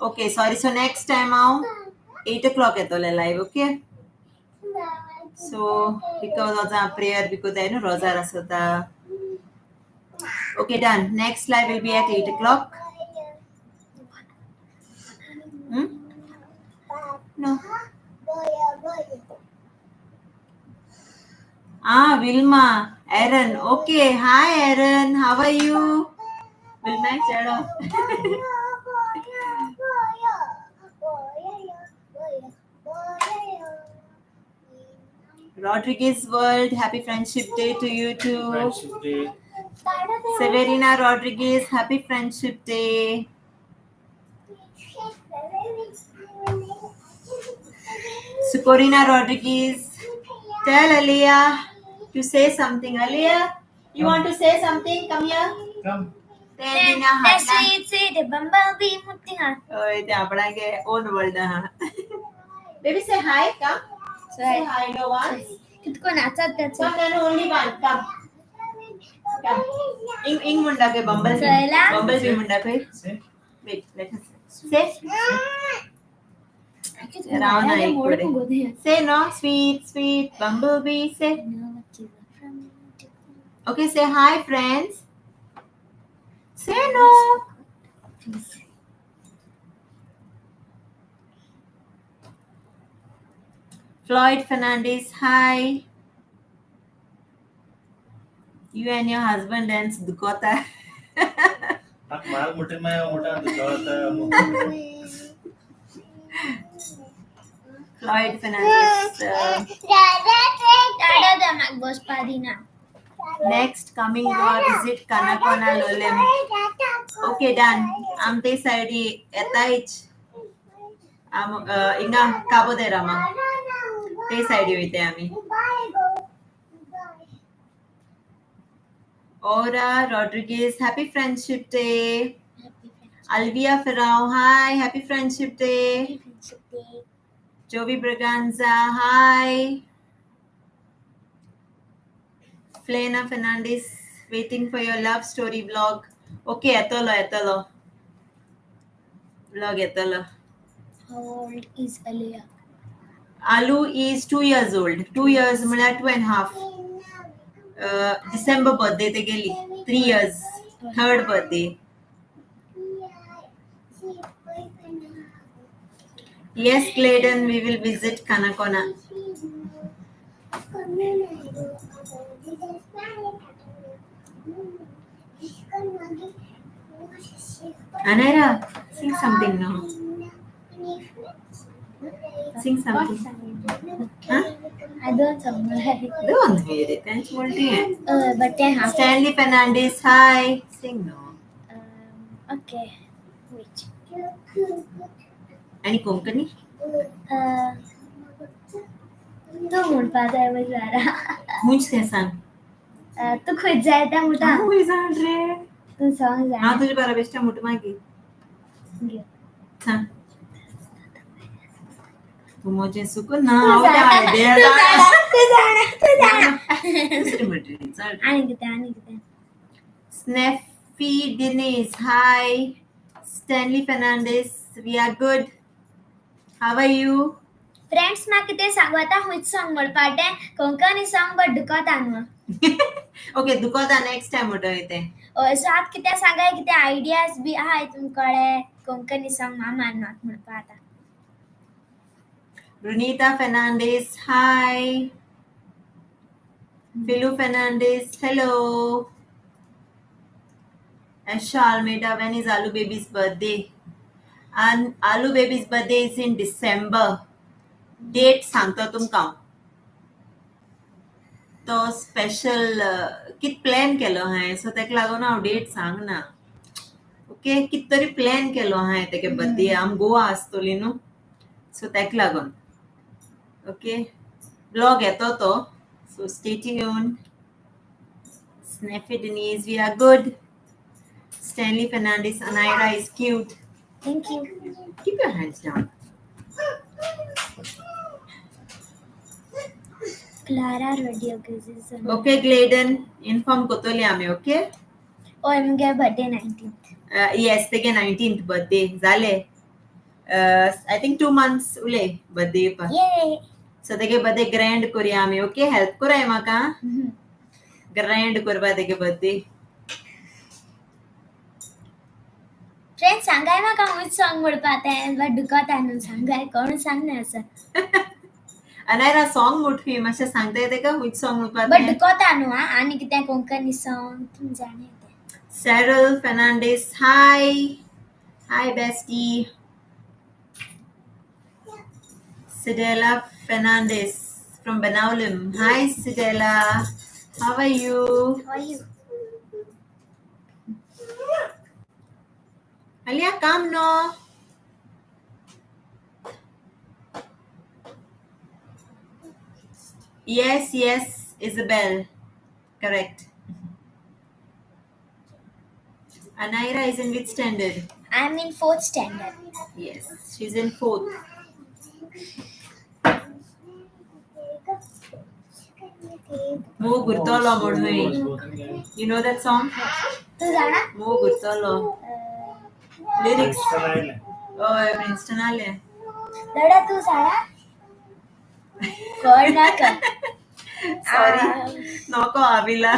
okay, sorry, so next time हांव 8 o'clock येतोलें live, okay? So because of prayer because I know rozar asota. Okay, done. Next live will be at 8 o'clock. No. Vilma. Aaron, okay. Hi, Aaron. How are you? Will मैं चढ़ो. Rodriguez World, happy Friendship Day to you too. Friendship Day. Severina Rodriguez, happy Friendship Day. Sukorina Rodriguez, tell Aliyah to say something. Aliyah, you want to say something? Come here. Come. Tell Dina The Hatla. sweet, sweet bumblebee मुट्टियाँ. Oh, it's our own world. Baby, say hi. Come. Say hi. No one. कितको नाचत त्याचं. Come, then only one. Come. Come. Ing munda ke bumblebee. Soila. Bumblebee munda ke. Say. Wait, let us say. Ravana अरे मोड़ equally. को गोदे हैं. Say no, sweet, sweet bumblebee. Say. Okay, say hi, friends. Say no. Floyd Fernandez, hi. You and your husband dance Dukota. माल मोटे में मोटा दुखाता Floyd Fernandez. Dada dah mak bos padina. Next coming to our visit Kanakona Lolem. Okay, done. Am te side etaich. Am inga kabo de rama. Te side hoite ami. Aura Rodriguez, happy Friendship Day. Alvia Ferrao, hi, happy Friendship Day. Jovi Braganza, hi. Flena Fernandez, waiting for your love story vlog. Okay, etolo. Vlog etolo. How old is Aliyah? Alu is 2 years old. 2 years, mala 2.5. December birthday te geli. 3 years. Third birthday. Yes, Clayton, we will visit Kanakona. Anaira, sing something now. Sing something. Huh? I don't know. Don't hear it. Thanks for it. But they have. Stanley Fernandez, hi. Sing no. Okay. Wait. Any Konkani? तू मुड़ पाता है बेचारा. Munch te sang. तू खुद जाता मुटा. Who is Andre? तू song जा. हाँ तुझे बारा बेस्टा मुट मागी. हाँ. तू मुझे सुकून ना आवडे दे. आणि किती. Sneffy Denise, hi. Stanley Fernandez, we are good. How are you? Friends मैं किते सांगता हुई सॉन्ग मोड पाटे कोंकणी सॉन्ग बट दुखत आणवा. Okay, दुखता next time उठो इथे. और साथ किते सांगाय किते आयडियाज भी आहे तुमकडे कोंकणी सॉन्ग मामा नॉट मोड पाता. Brunita Fernandez, hi. Philu Fernandez, hello. Asha Almeida, when is Alu Baby's birthday? And Alu Baby's birthday is in December. Date सांगतो तुमका. तो स्पेशल कित प्लॅन केलो हाय सो तेका लागून हांव डेट सांग ना. ओके कित तरी प्लॅन केलो हाय तेगे बर्थडे आम गोवा आसतली न्हू सो तेका लागून. ओके ब्लॉग येतो तो so stay tuned. Sneffy Denise, we are good. Stanley Fernandez, Anaira is cute. Thank you. Keep your hands down. Clara Rodriguez. Okay, Gladen, inform Kotoli ame, okay? और मुगे बर्थडे 19th. Yes, तेगे 19th birthday झाले. I think 2 months उले birthday pa. ये. So तेगे birthday grand करूया आमी, okay? Help कराय म्हाका. Grand करपा तेगे birthday. फ्रेंड्स सांगाय म्हाका हुई सॉन्ग मोड पाते हैं बट दुखत आणून सांगाय कोण सांगना असं. अनायरा सॉन्ग मुठवी मातशें सांगता येते का which song म्हणपाक बट कोता न्हू हा आनी कितें कोंकणी सॉंग तुमी जाणा तें. Cyril Fernandez, hi. Hi, bestie. Sidela Fernandez from Benaulim. Hi, Sidela. How are you? How are you? Alia, come no. Yes, Isabel. Correct. Anaira is in which standard? I'm in 4th standard. Yes, she's in 4th. Mo Gurtolo Modhui. You know that song? तू जाणा? Mo Gurtolo. Lyrics. Princeton Oh, Princeton आले. लडा तू जाणा? कळ नाका. Sorry. नको आविला.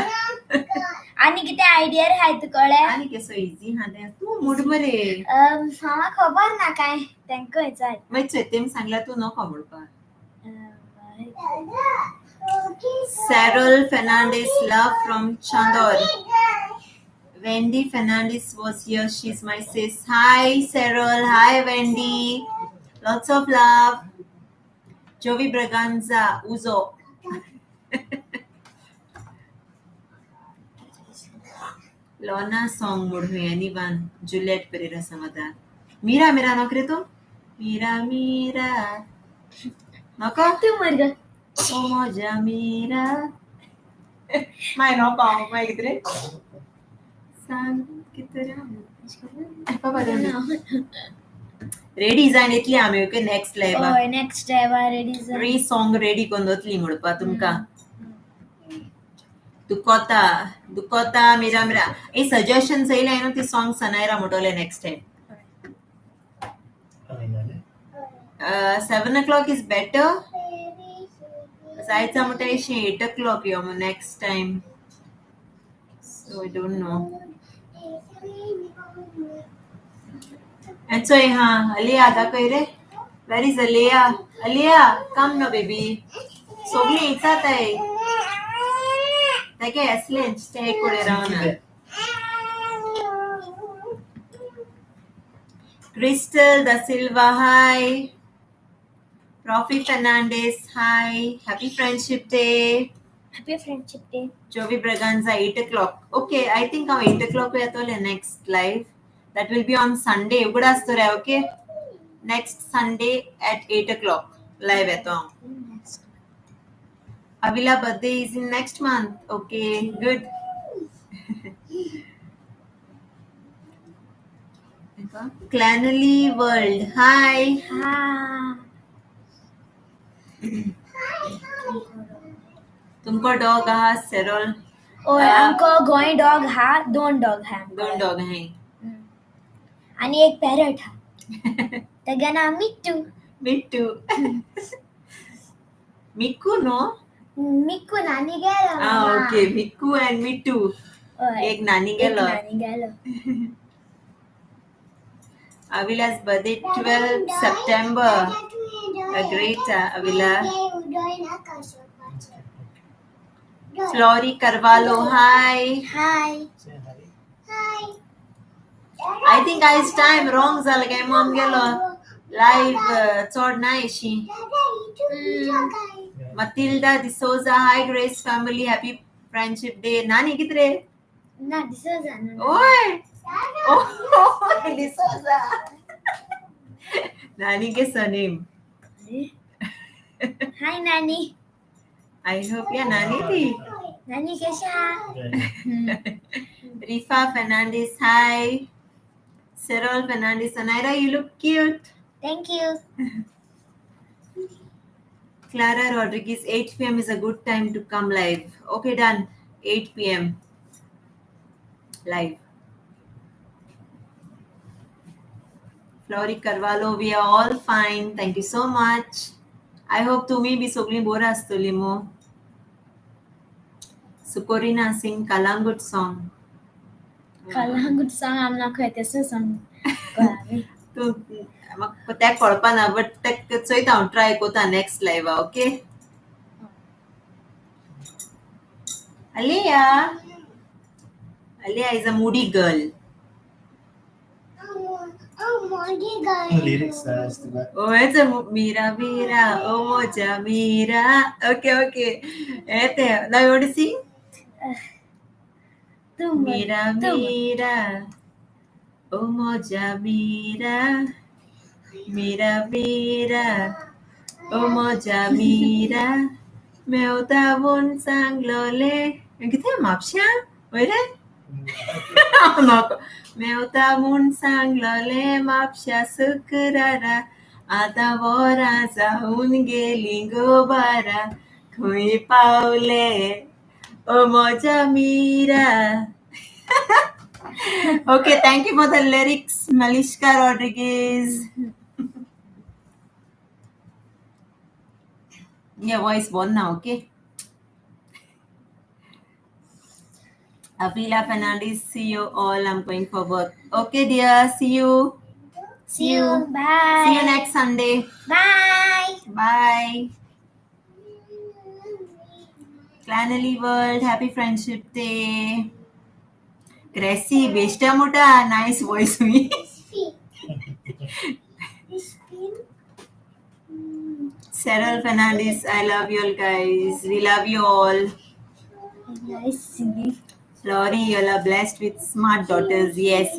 आनी कितें आयडिया हाय तू कळे? आणि कसं इझी हा ते तू मूड मरे हांगा खबर ना काय तेंका विचार. मागीर चेतेम सांगल्या तू नको म्हणपाक. Cyril Fernandez, love from Chandor. Wendy Fernandez was here. She's my sis. Hi, Cyril. Hi, Wendy. Lots of love. Jovi Braganza, Uzo. Lona song mudhui anyone. Juliet Pereira Samada. Mira nokre to? Mira. Noko? तू मर ग. Oh moja mira. Mai no pao, mai kitre. Sang kitre. Apa bade? Ready जाण येतली आमी okay next live. ओय next live ready जा. री song ready करून दवरतली म्हणपा तुमकां. दुकोता मिरा ए सजेशन्स येयले न्हू ती सॉंग सनायरा म्हणटले next time. 7 o'clock is better. जायचा म्हणटा 8 o'clock yo next time. So I don't know. And so Aliyah दाखय रे. Where is Aliyah? Aliyah, come now baby. सोगली इचात आहे. ताके असलें स्टे कोडे रावना. Crystal Da Silva, hi. Profi Fernandez, hi. Happy Friendship Day. Happy Friendship Day. Jovi Braganza, 8 o'clock. Okay, I think 8 o'clock we are next live. That will be on Sunday. Uguda asture, okay? Next Sunday at 8 o'clock. Live eto. Avila birthday is in next month. Okay, good. Clanley World, hi. तुमको dog हा सेरोल. ओय आमको Goa dog हा 2 dog हा. 2 dog हैं. आणि एक parrot हा. तेगे नाव मिट्टू. मिक्कू नो? मिक्कू नानी गेलो. ओके, मिक्कू and मिट्टू. एक नानी गेलो. Avila's birthday 12 September. A great Avila. Flory Carvalho, hi. I think it's time wrong झालं काय मॉम गेलो. Live चोड नाही she. Matilda D'Souza, hi Grace family, happy Friendship Day. नानी कितरे? ना D'Souza. ओय. Oh, D'Souza. नानी के सरनेम. हाय नानी. I hope या नानी थी. नानी कैसा? Rifa Fernandez, hi. Cyril Fernandez, Anaira, you look cute. Thank you. Clara Rodriguez, 8 p.m. is a good time to come live. Okay, done. 8 p.m. live. Flory Carvalho, we are all fine. Thank you so much. I hope तुम्ही B सगळी बरी आसतली मो. Sukorina sing Kalangut song. Kalangut song आमना खयतेस सांग. म्हाका तें कळपाना but तें चोयता हांव ट्राय कोता नेक्स्ट लायव्हा okay Aliyah is a moody girl Lyrics as to that. Oh, it's a Mira Mira, oh Moja Mira. Okay. Now you want to sing? Mira Mira, oh Moja Mira. Mira Mira, oh Moja Mira. Meu tavun sang lole. Yang kita mapsya? Wait Meu tavun sang lole mapsya sukrara. आता वरा जाऊन गेली गोबारा खुई पावले ओ मोजा Meera Okay, thank you for the lyrics, Malishka Rodriguez. Yeah, voice one now, okay? Avila Fernandez, see you all. I'm going for work. Okay, dear, see you. See you. Bye. See you next Sunday. Bye. Bye. Clanelly World, happy Friendship Day. Gracie, beshta mota, nice voice me. Cyril Fernandez, I love you all guys. We love you all. Nice singing. Lori, you all are blessed with smart daughters. Yes.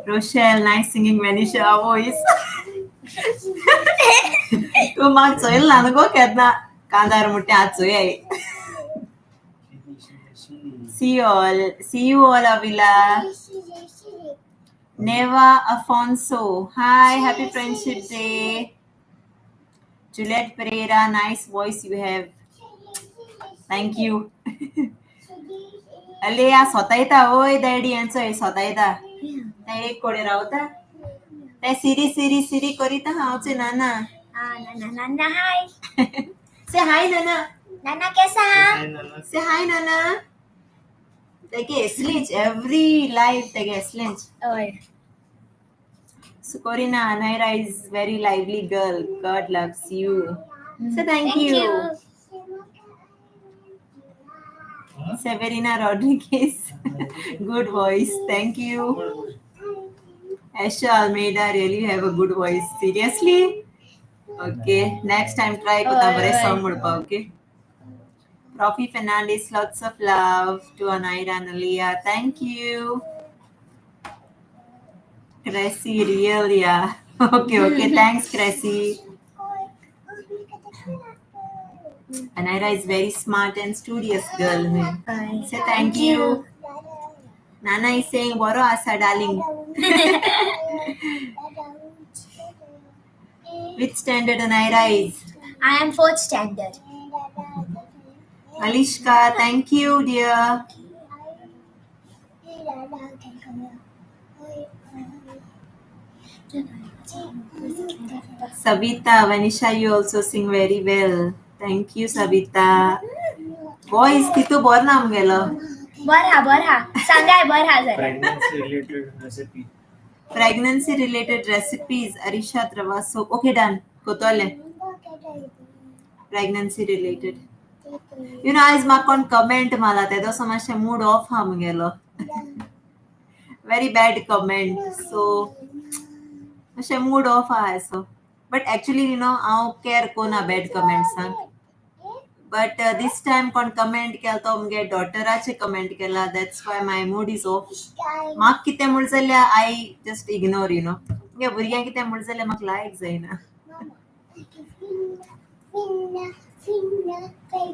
Rochelle, nice singing Manisha voice. तू माग चोयल ना नको केदना कांदार मुट्टे हात चोयाय. See you all, Avila. Neva Afonso, hi, happy Friendship Day. Juliet Pereira, nice voice you have. Thank you. Aliyah, sotaita oi daddy answer sotaita. Daddy kode rauta. Te Siri korita haunse Nana. Nana, hi. Say hi Nana. Nana, kaisa hai? Say hi Nana. Take a slinch every live. Take a slinch. Oh. Sukorina Naira is very lively girl. God loves you. So thank you. Severina Rodriguez. Good voice. Thank you. Asha Almeida, really have a good voice. Seriously? Okay. Next time try Kutabare song mudpa, okay? Profi Fernandez, lots of love to Anaira and Aliyah. Thank you. Cressy, real, yeah. Okay. Thanks, Cressy. Anaira is very smart and studious girl. Say thank you. Nana is saying, Boro asa darling. Which standard Anaira is? I am 4th standard. Malishka, thank you, dear. Savita, Vanisha, you also sing very well. Thank you, Savita. Boys, Titu Bornam gelo. Barha. Sangay barha zara. Pregnancy related recipes. Arisha Travaso. Okay, done. Kotole. Pregnancy related. You know, आज माकोन comment मला तेदो समाशे mood off ham गेलो. Very bad comment. So, माशे mood off आहे so. But actually, you know, I care कोना bad comments सांग. But this time kon comment केलतो मगे daughter-आचे comment केला. That's why my mood is off. माक किते mood जाल्या I just ignore, you know. मगे भुरग्यांक किते mood जाल्या माक लायक जायना.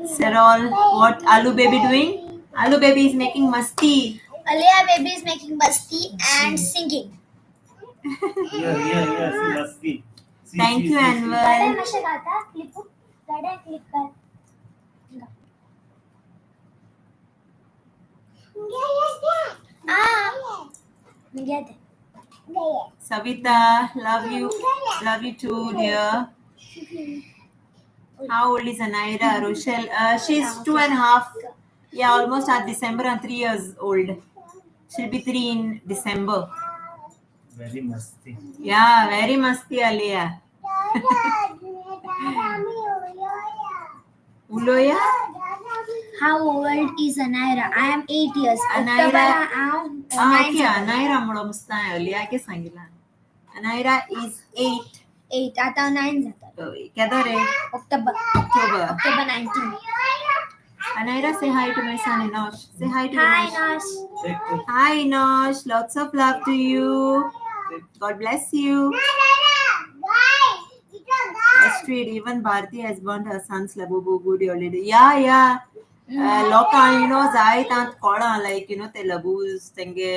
Sarol, what Alu baby doing? Alu baby is making masti. Aliyah baby is making masti and singing. Yes, masti. Thank you, Anwar. Masha kata clip kar. Savita, love you too, dear. How old is Anaira? Rochelle, she's 2.5. Yeah, almost at December and 3 years old. She'll be 3 in December. Very musty. Yeah, very masti Aliyah. Uloya? How old is Anaira? I am 8 years. Anaira- October I am Okay, Anaira मुळे मस्त आहे Aliyah के सांगितलं. Anaira is 8. 8 आता 9 जातात. केदा रे? October October. 19. Anaira, say hi to my son Inosh. Say hi to Hi Inosh. Nash. Take. Hi Inosh, lots of love to you. God bless you. Astrid, even Bharti has burnt her son's labubu good already. Yeah. लोकां जायत आत कळा लायक ते लबूज तेंगे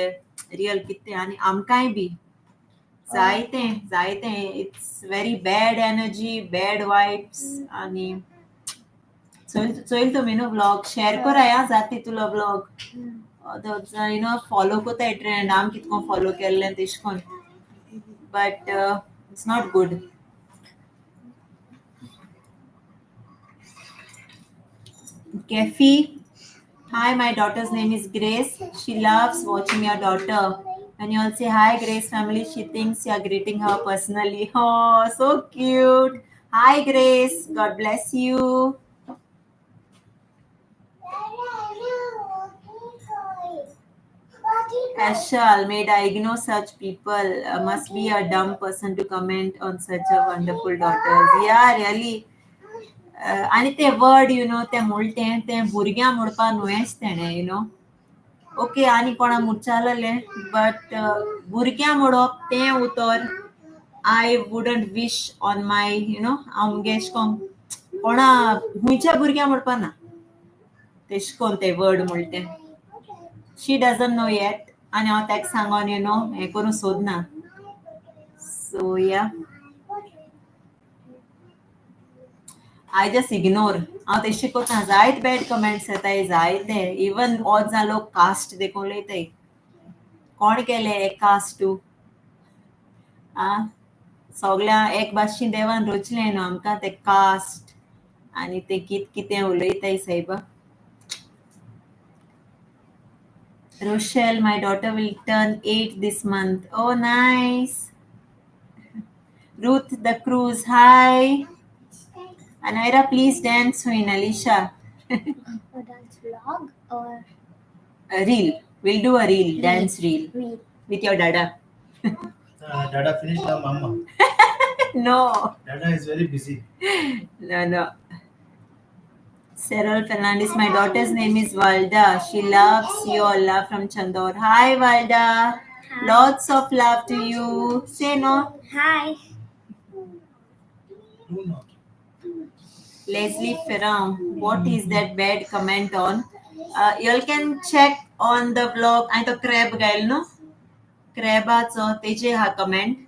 real कितें आनी आमकांय B जायते it's very bad energy bad vibes आनी चोयल तुमी न्हू व्लॉग शेअर कराय जाती तुला व्लॉग फॉलो कोताय ट्रेंड आम कितको फॉलो केल्लें तेश कोन but it's not good Kefi, hi, my daughter's name is Grace. She loves watching your daughter. When you all say hi, Grace family, she thinks you are greeting her personally. Oh, so cute. Hi, Grace. God bless you. Ashal, made I ignore such people. Must be a dumb person to comment on such a wonderful daughters. Yeah, really. आणि ते word ते मुळटें तें भुरग्यां म्हणपा न्हूच तेणें okay आनी कोणा मुचाललें but भुरग्यां म्हणप तें उतर I wouldn't wish on my हांव मुगे एश कोन्न कोणा हुंयच्या भुरग्यां म्हणपा ना तेश कोन्न तें वर्ड म्हणटें शी डजंट नो येट आनी हांव ताका सांगोन हें करूं सोदना सो या I just ignore. हांव तेशी कोता जायत बॅड कमेंट्स येताय जायते इवन ऑज जालो कास्ट देखून उलयताय कोण केले एक कास्ट तूं सगळ्या एक भाशेन देवान रचलें न्हू आमकां ते कास्ट आनी ते कितें उलयताय सायबा Rochelle, my daughter will turn 8 this month. Oh, nice. Ruth the Cruise, hi. Anaira, please dance in Alicia. A dance vlog or A reel. We'll do a reel, dance reel reel? with your dada. Dada finished now, mama. No. Dada is very busy. No. Cyril Fernandez, my daughter's name is Valda. She loves you all. Love from Chandor. Hi, Valda. Hi. Lots of love to you. Say no. Hi. Do not. Leslie Ferran, what is that bad comment on? You all can check on the vlog. I to crab gail no? Crabacho teje ha comment.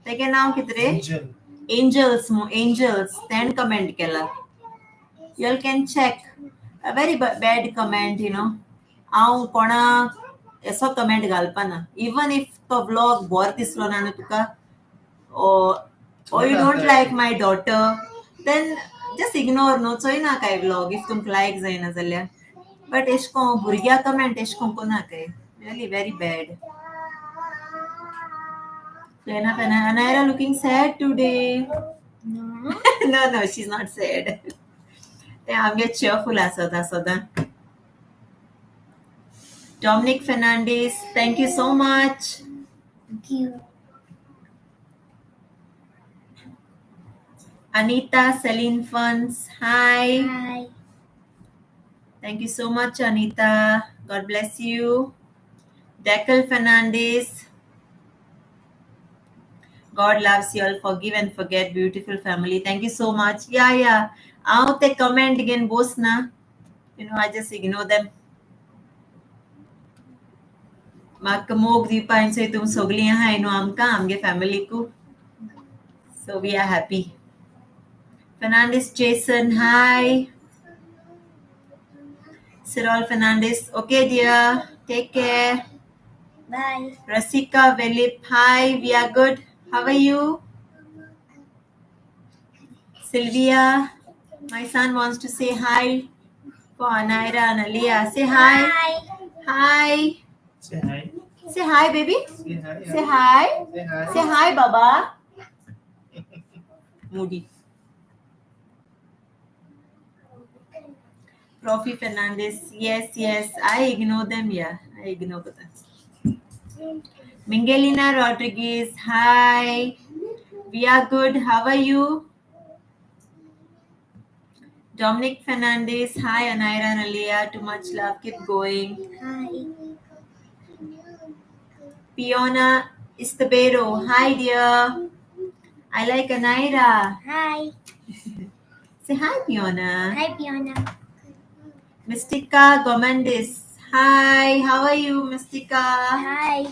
Tege naam kitre? Angels. Then comment kela. You all can check. A very bad comment, हांव कोणा असो comment घालपाना even if तो vlog bore दिसलो ना तुका or you don't like my daughter then just ignore no चोयना काय vlog if तुमक लायक जायना जाल्यार but एशको भुरग्या कमेंट एशको कोना काय really very bad. Anaira looking sad today. No. No, she's not sad. I'm get cheerful Asoda. Dominic Fernandez, thank you so much. Thank you. Anita Celine Funds, hi. Hi. Thank you so much, Anita. God bless you. Deckel Fernandez. God loves you all. Forgive and forget, beautiful family. Thank you so much. Yeah. I'll take comment again, boss na. I just ignore them. म्हाका मोग दिवपाचो तुम सगळीं आहाय न्हू आमकां आमगे फॅमिलीकू so we are happy. Fernandez Jason, hi. Cyril Fernandez, okay dear, take care. Bye. Rasika Velip, hi, we are good. How are you? Sylvia, my son wants to say hi for Anaira and Aliyah. Say hi. Hi. Say hi. Say hi, baby. Say hi. Say hi. Say hi. Say hi, Baba. Moody. Profi Fernandez. Yes. I ignore them. Yeah, I ignore them. Mingelina Rodriguez. Hi. We are good. How are you? Dominic Fernandez. Hi, Anaira and Alia. Too much love. Keep going. Hi. Fiona Estabero. Hi, dear. I like Anaira. Hi. Say hi, Fiona. Hi, Fiona. Mystica Gomendis. Hi, how are you, Mystica? Hi.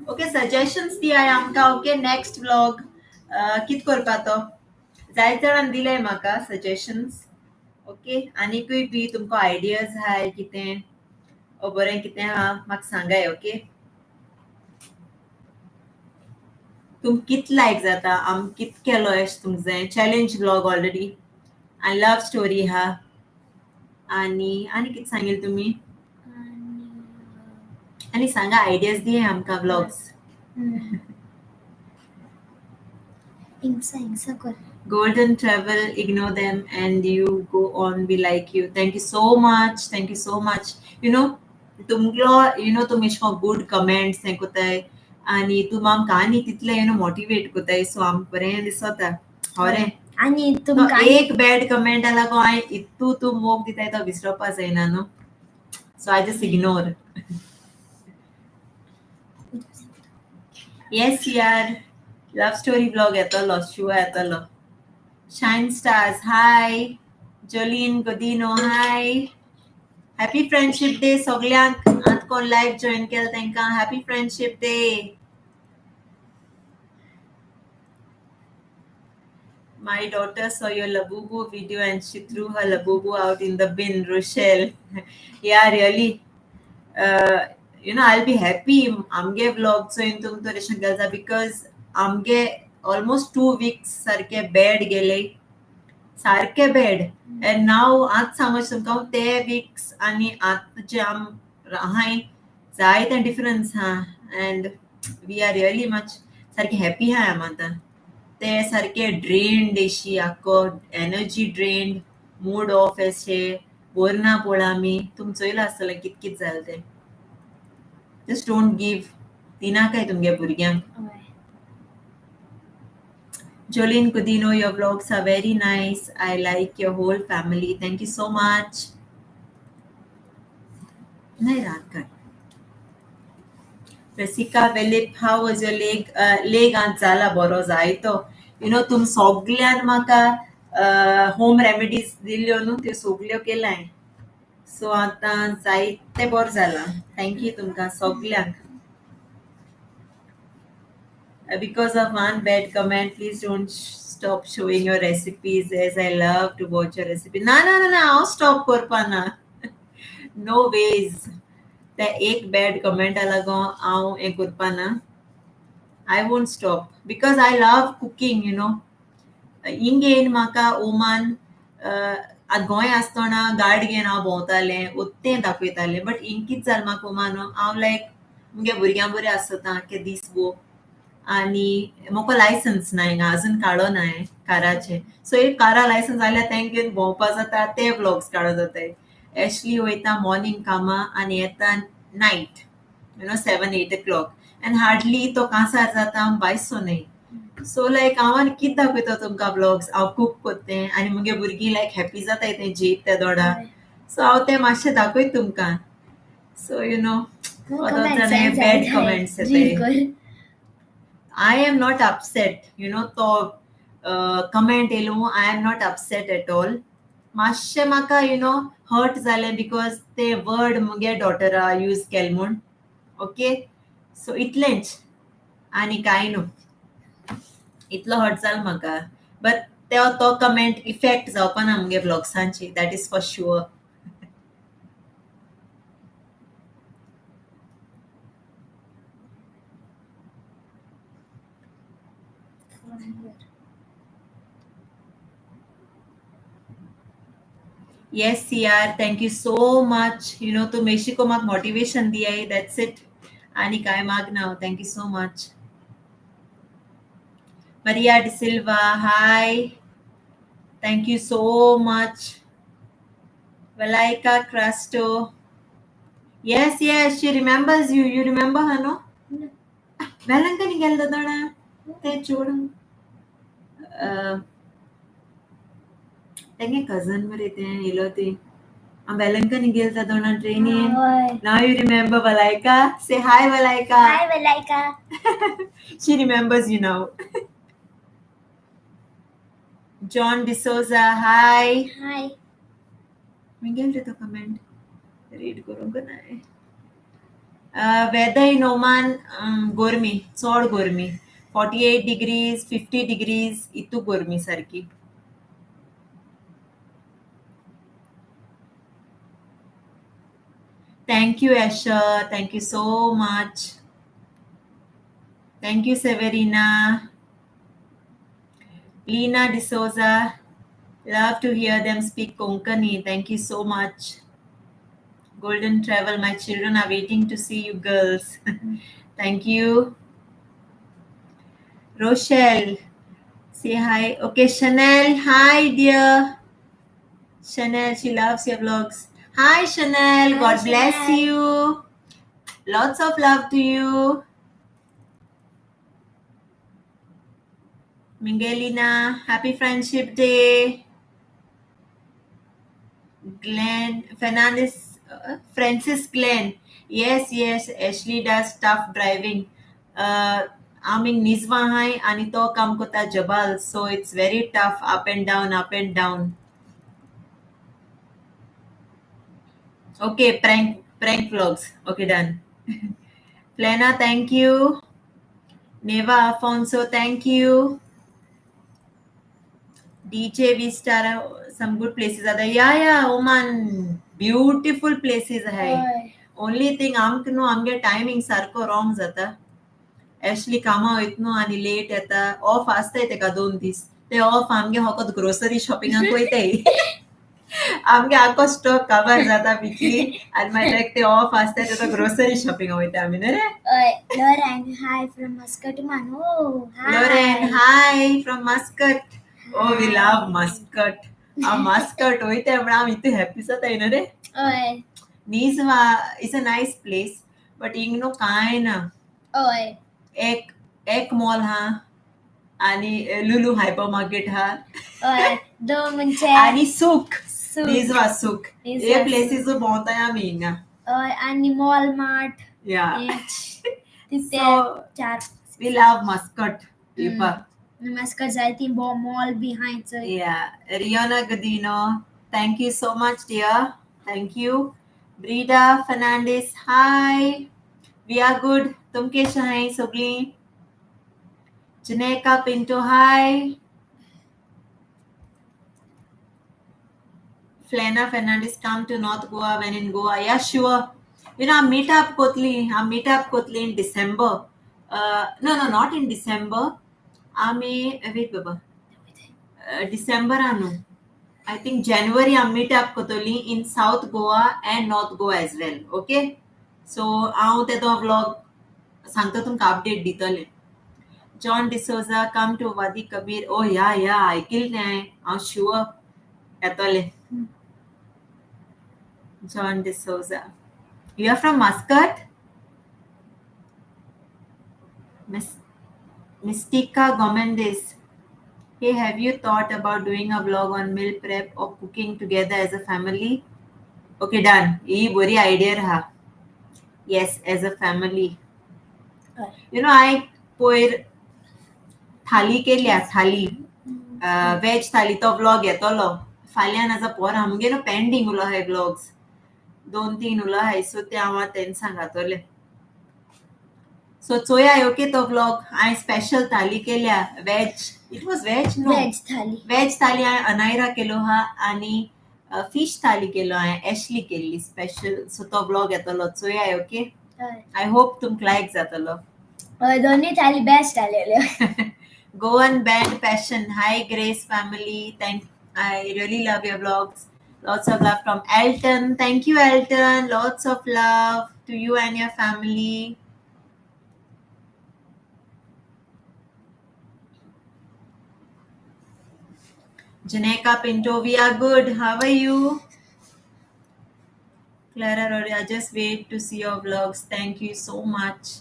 Okay, suggestions दियाय आमका. Okay, next vlog कित करपा तो जाय जाणां दिले म्हाका suggestions. Okay, आनीकूय B तुमको ideas हाय कितें ओ बरें कितें हा म्हाका सांगाय. Okay, तुम कित लायक जाता आम कित केलो एश तुमक जाय चॅलेंज vlog ऑलरेडी आनी लव स्टोरी हा आनी कित सांगील तुमी आनी सांगा आयडियाज दिये आमकां vlogs. Insa कर. Golden Travel, ignore them and you go on. We like you. Thank you so much. Thank you so much. You know, तुम इश्को good comments हैं कोताय आणि तुम आम कहानी तितले motivate कोताय so आम बरें दिसता. हरे आणि तो तुमकां एक bad comment आला को हांव इतू तू मोग दिताय तो विसरपा जायना न्हू. So I just ignore. Yes, यार. Love story vlog येतलो, sure येतलो. Shine Stars, hi. Jolene Godino, hi. Happy Friendship Day, सगळ्यांक आत कोण live join केलं तांकां Happy Friendship Day. My daughter saw your Labubu video and she threw her Labubu out in the bin, Rochelle. Yeah, really. I'll be happy. Amge vlog so in tum to reshangalza because amge almost 2 weeks sarke bad gele. सारखे bed and नाव आज समज तुमकां ते weeks आनी आतांचे आम हाय जायते difference हा and we are really much सारखे हॅपी हा आम आतां ते सारखे ड्रेन्ड एशी आख्खो एनर्जी ड्रेन्ड मूड ऑफ एशे बोरना पळोवं आमी तुम चोयलां आसतलें कित कित जालें तें जस्ट डोंट गिव दिनाकाय तुमगे भुरग्यांक. Jolene Cudino, your vlogs are very nice. I like your whole family. Thank you so much. Nahi raat kar. Rasika Velip, how was your leg? Leg and zala boro zaito. tum soglyan maka home remedies dilyo nu te soglyo kelay. So ata zaite bor zala. Thank you tumka soglyan. Because of one bad comment, please don't stop showing your recipes as I love to watch your recipe. No, I'll stop korpana. No ways. The एक bad comment alago आऊ एक korpana. I won't stop because I love cooking, इंगेन म्हाका Oman आत गोंय आसतना गाड घेवन हांव भोंवतालें उतें दाखयतालें but इंकीत जालें म्हाका ओमान हांव लायक मुगे भुरग्यां बरें आसता के दीस गो आणि मोको लायसन्स ना हिंगा अजून काडो ना काराचे सो एक कारा लायसन्स जाल्यार तेंक घेवन भोंवपा जाता ते व्लॉग्स काडो जाताय एशली वयता मॉर्निंग कामा आनी येता नायट 7-8 o'clock and hardly तो कांसार जाता बायसो न्हय सो लायक हांव कित दाखयता तुमकां व्लॉग्स हांव कूक कोत्तें आनी मुगे भुरगीं लायक हॅपी जाताय तें जीत त्या दोडा सो हांव तें मातशें दाखयत तुमकां सो बॅड कमेंट्स येताय I am not upset, तो comment yellow I am not upset at all. मातशें म्हाका हर्ट जालें बिकॉज ते वर्ड मुगे डॉटरा यूज केल म्हूण ओके सो इतलेंच आनी कांय न्हू इतलो हर्ट जालो म्हाका बट तो कमेंट इफेक्ट जावपा ना मुगे ब्लॉग्सांची that is for sure. Yes, CR, thank you so much. तू मेशिको माक मोटिवेशन दियाय. That's it. आणि काय मागना. Thank you so much. Maria De Silva, hi. Thank you so much. Valaika Crasto. Yes, she remembers you. You remember her, no? No. Valenka Nigel Dana. Te chudam. Tenge cousin marite iloti. Valenka Nigel Dana training. Hoy. Now you remember Valaika. Say hi, Valaika. Hi, Valaika. She remembers you now. John D'Souza, hi. Hi. Miguel to comment. Read करूँगा ना. Weather in Oman, gormi, चोड gormi. 48 degrees, 50 degrees, इतू gormi सारखी. Thank you, Asher. Thank you so much. Thank you, Severina. Lena D'Souza. Love to hear them speak Konkani. Thank you so much. Golden Travel, my children are waiting to see you girls. Thank you. Rochelle, say hi. Okay, Chanel, hi dear. Chanel, she loves your vlogs. Hi Chanel, Hi, God bless Chanel. you. Lots of love to you. Mingelina, happy Friendship Day. Glenn, Fernandez, Francis Glenn. Yes, Ashley does tough driving. आम्ही निजवा हाय आणि तो काम कोता जबाल, so it's very tough, up and down. Okay, prank vlogs. Okay, done. Plena, thank you. Neva Afonso, thank you. DJ Vista, some good places are there. Yeah, Oman, beautiful places hai. Hoy. Only thing आमगे timing सारखो wrong जाता. Ashley कामा वयतनो आणि late येता. Off असता तेका 2 दीस. ते off आमगे होकोत grocery shopping वयताय. आमगे आको स्टॉक कवर जाता weekly आणि मागीर ते off असता ते grocery shopping वयता आमी रे. Hoy. Lauren, hi from Muscat, man. Oh, hi. Lauren, hi from Muscat. Oh, we love Muscat. Muscat वयता पण आमी इतू happy जाताय रे. Hoy. Nizwa is a nice place, but इंगनो काय ना. Hoy. एक मॉल हा आणि लुलू हायपर मार्केट हा Hoy. Do म्हणजे आणि सुक Souk. निजवा सुक Nizwa ये Souk. प्लेसेस भोंवता आमी हिंगा. Hoy. आणि Walmart. या तिथे So, 4. we love Muscat. Ipa. Muscat जायती mall behind it. Yeah, Rihanna Gadino, thank you so much, dear. Thank you. Brida Fernandez, hi. We are good. तुम कैसे हैं सगळी? Janeka Pinto, hi. Flena Fernandez, come to North Goa when in Goa. Yeah, sure. Our meetup Kotli in December. No, not in December. Wait, Baba. December anu. I think January meetup Kotoli in South Goa and North Goa as well. Okay? So, I'll tell the vlog. Sangta tumka update ditale. John D'Souza, come to Wadi Kabir. Oh, yeah, I killed him. I'm sure. Atole. John D'Souza. You are from Muscat? Mystica Gomendis. Hey, have you thought about doing a vlog on meal prep or cooking together as a family? Okay, done. Ye buri idea raha. Yes, as a family. I poir थाली केल्या थाली veg थाली तो vlog येतलो फाल्यां नाजा पोर आमगेलो pending उलो हाय व्लॉग्स 2-3 उलो हाय सो ते हांव तेन सांगातले सो चोया ओके तो व्लॉग हांवें स्पेशल थाली केल्या veg it was veg no veg thali हांवें अनायरा केलो हा आनी फिश थाली केलो हांवें एशली केल्ली स्पेशल सो तो व्लॉग येतलो चोया ओके आय होप तुमकां लायक जातलो दोन्ही थाली बेस्ट आलेले Goan Band Passion. Hi, Grace family. I really love your vlogs. Lots of love from Elton. Thank you, Elton. Lots of love to you and your family. Janeka Pinto, we are good. How are you? Clara Rodia, just wait to see your vlogs. Thank you so much.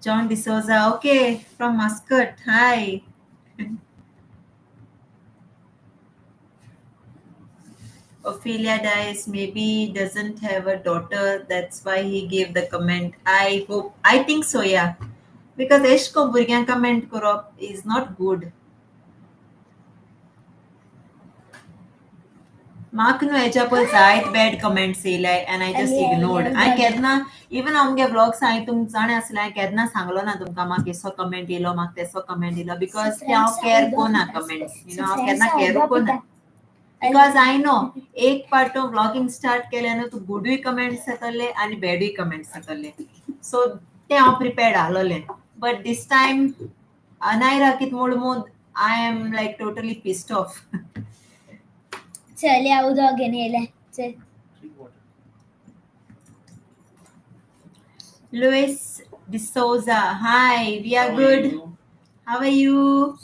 John D'Souza, okay, from Muscat. Hi. Ophelia dies, maybe doesn't have a daughter. That's why he gave the comment. I think so, yeah. Because Eshko Burgan comment korop is not good. Mark no echapol side bad comments say and I just ignored. I kedna even amge vlogs I tum jane asla I kedna sanglo na tumka ma keso comment ilo ma teso comment ilo because how care kona comments. You know, how kedna care kona. Because I know एक part of vlogging start केल्यानं तू good comments येतले आणि bad comments येतले. So ते हांव prepared आलोले. But this time Anaira कित mode I am like totally pissed off. चल या उदक घेऊन येले चल. Drink water. Luis D'Souza, hi, we are How good. you? How are you?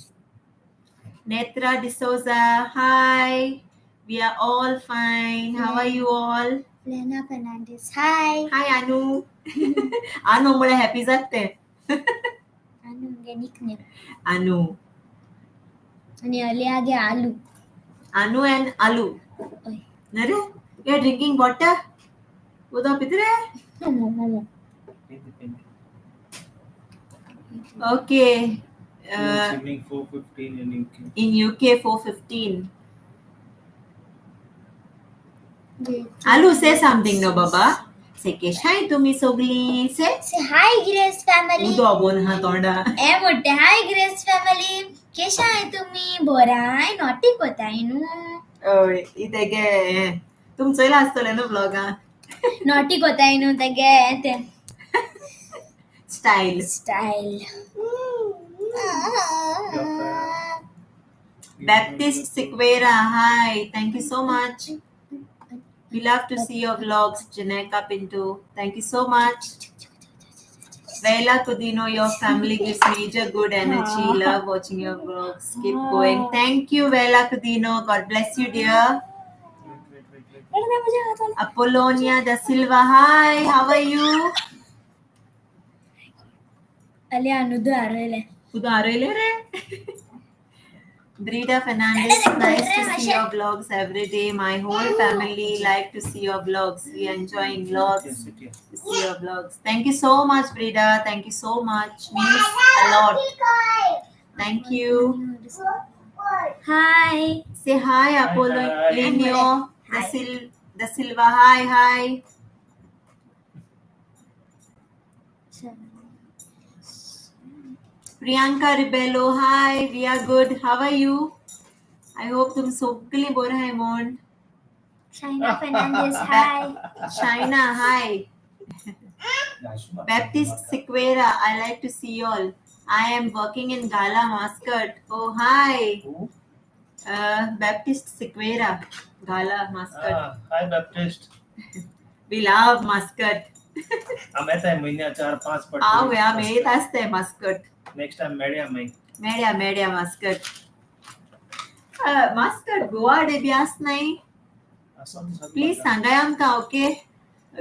Netra D'Souza, hi, we are all fine. How are you all? Lena Fernandez, hi. Hi Anu. Anu Mule happy जाते. अनु म्हणजे nickname. Anu. आणि अली आगे आलू. Anu and Alu. ओय. Nare, you are drinking water? उदा पितरे? Momo. Pink. Okay. It's evening 4:15 in UK. In UK 4:15. Alu, say something no, Baba. Say hi to me, Sogli. Say hi, Grace family. उदो bone हा तोंडा. ए मोठे हाय grace family कशा आहे तुम्ही बोराय नॉटी कोताय नु इथे गे तुमचं इला असतले ना ब्लॉग नॉटी कोताय नु तगे ते style style Baptist Siqueira, hi, thank you so much. We love to see your vlogs. Janeka Pinto, thank you so much. Vela Cudino, your family gives major good energy. Love watching your vlogs. Keep going. Thank you, Vela Cudino. God bless you, dear. Wait. Apollonia Da Silva, hi, how are you? अले अनुदु आरेले Udarele re. Brida Fernandez, nice to see your vlogs every day. My whole family like to see your vlogs. We are enjoying vlogs. Yes, it is. To see your vlogs. Thank you so much, Brida. Thank you so much. Means a lot. Thank you. Hi Say hi, Apollo Hi. Linio. Da Silva. Hi. Priyanka Ribello, hi. We are good. How are you? I hope तुम सगळी बरं आहे म्हणून. शाइना फर्नांडिस हाय Shaina, hi. Baptist Siqueira, I like to see you all. I am working in Gala, Muscat. Oh, hi. Who? Baptist Siqueira, Gala, Muscat. Hi Baptist. We love Muscat. I'm at a महिन्या 4-5 पट. आम्ही येत असते Muscat. Next time media mai. Media Muscat. Muscat, Goa डे बी आस नाही. Please सांगा आमका, okay?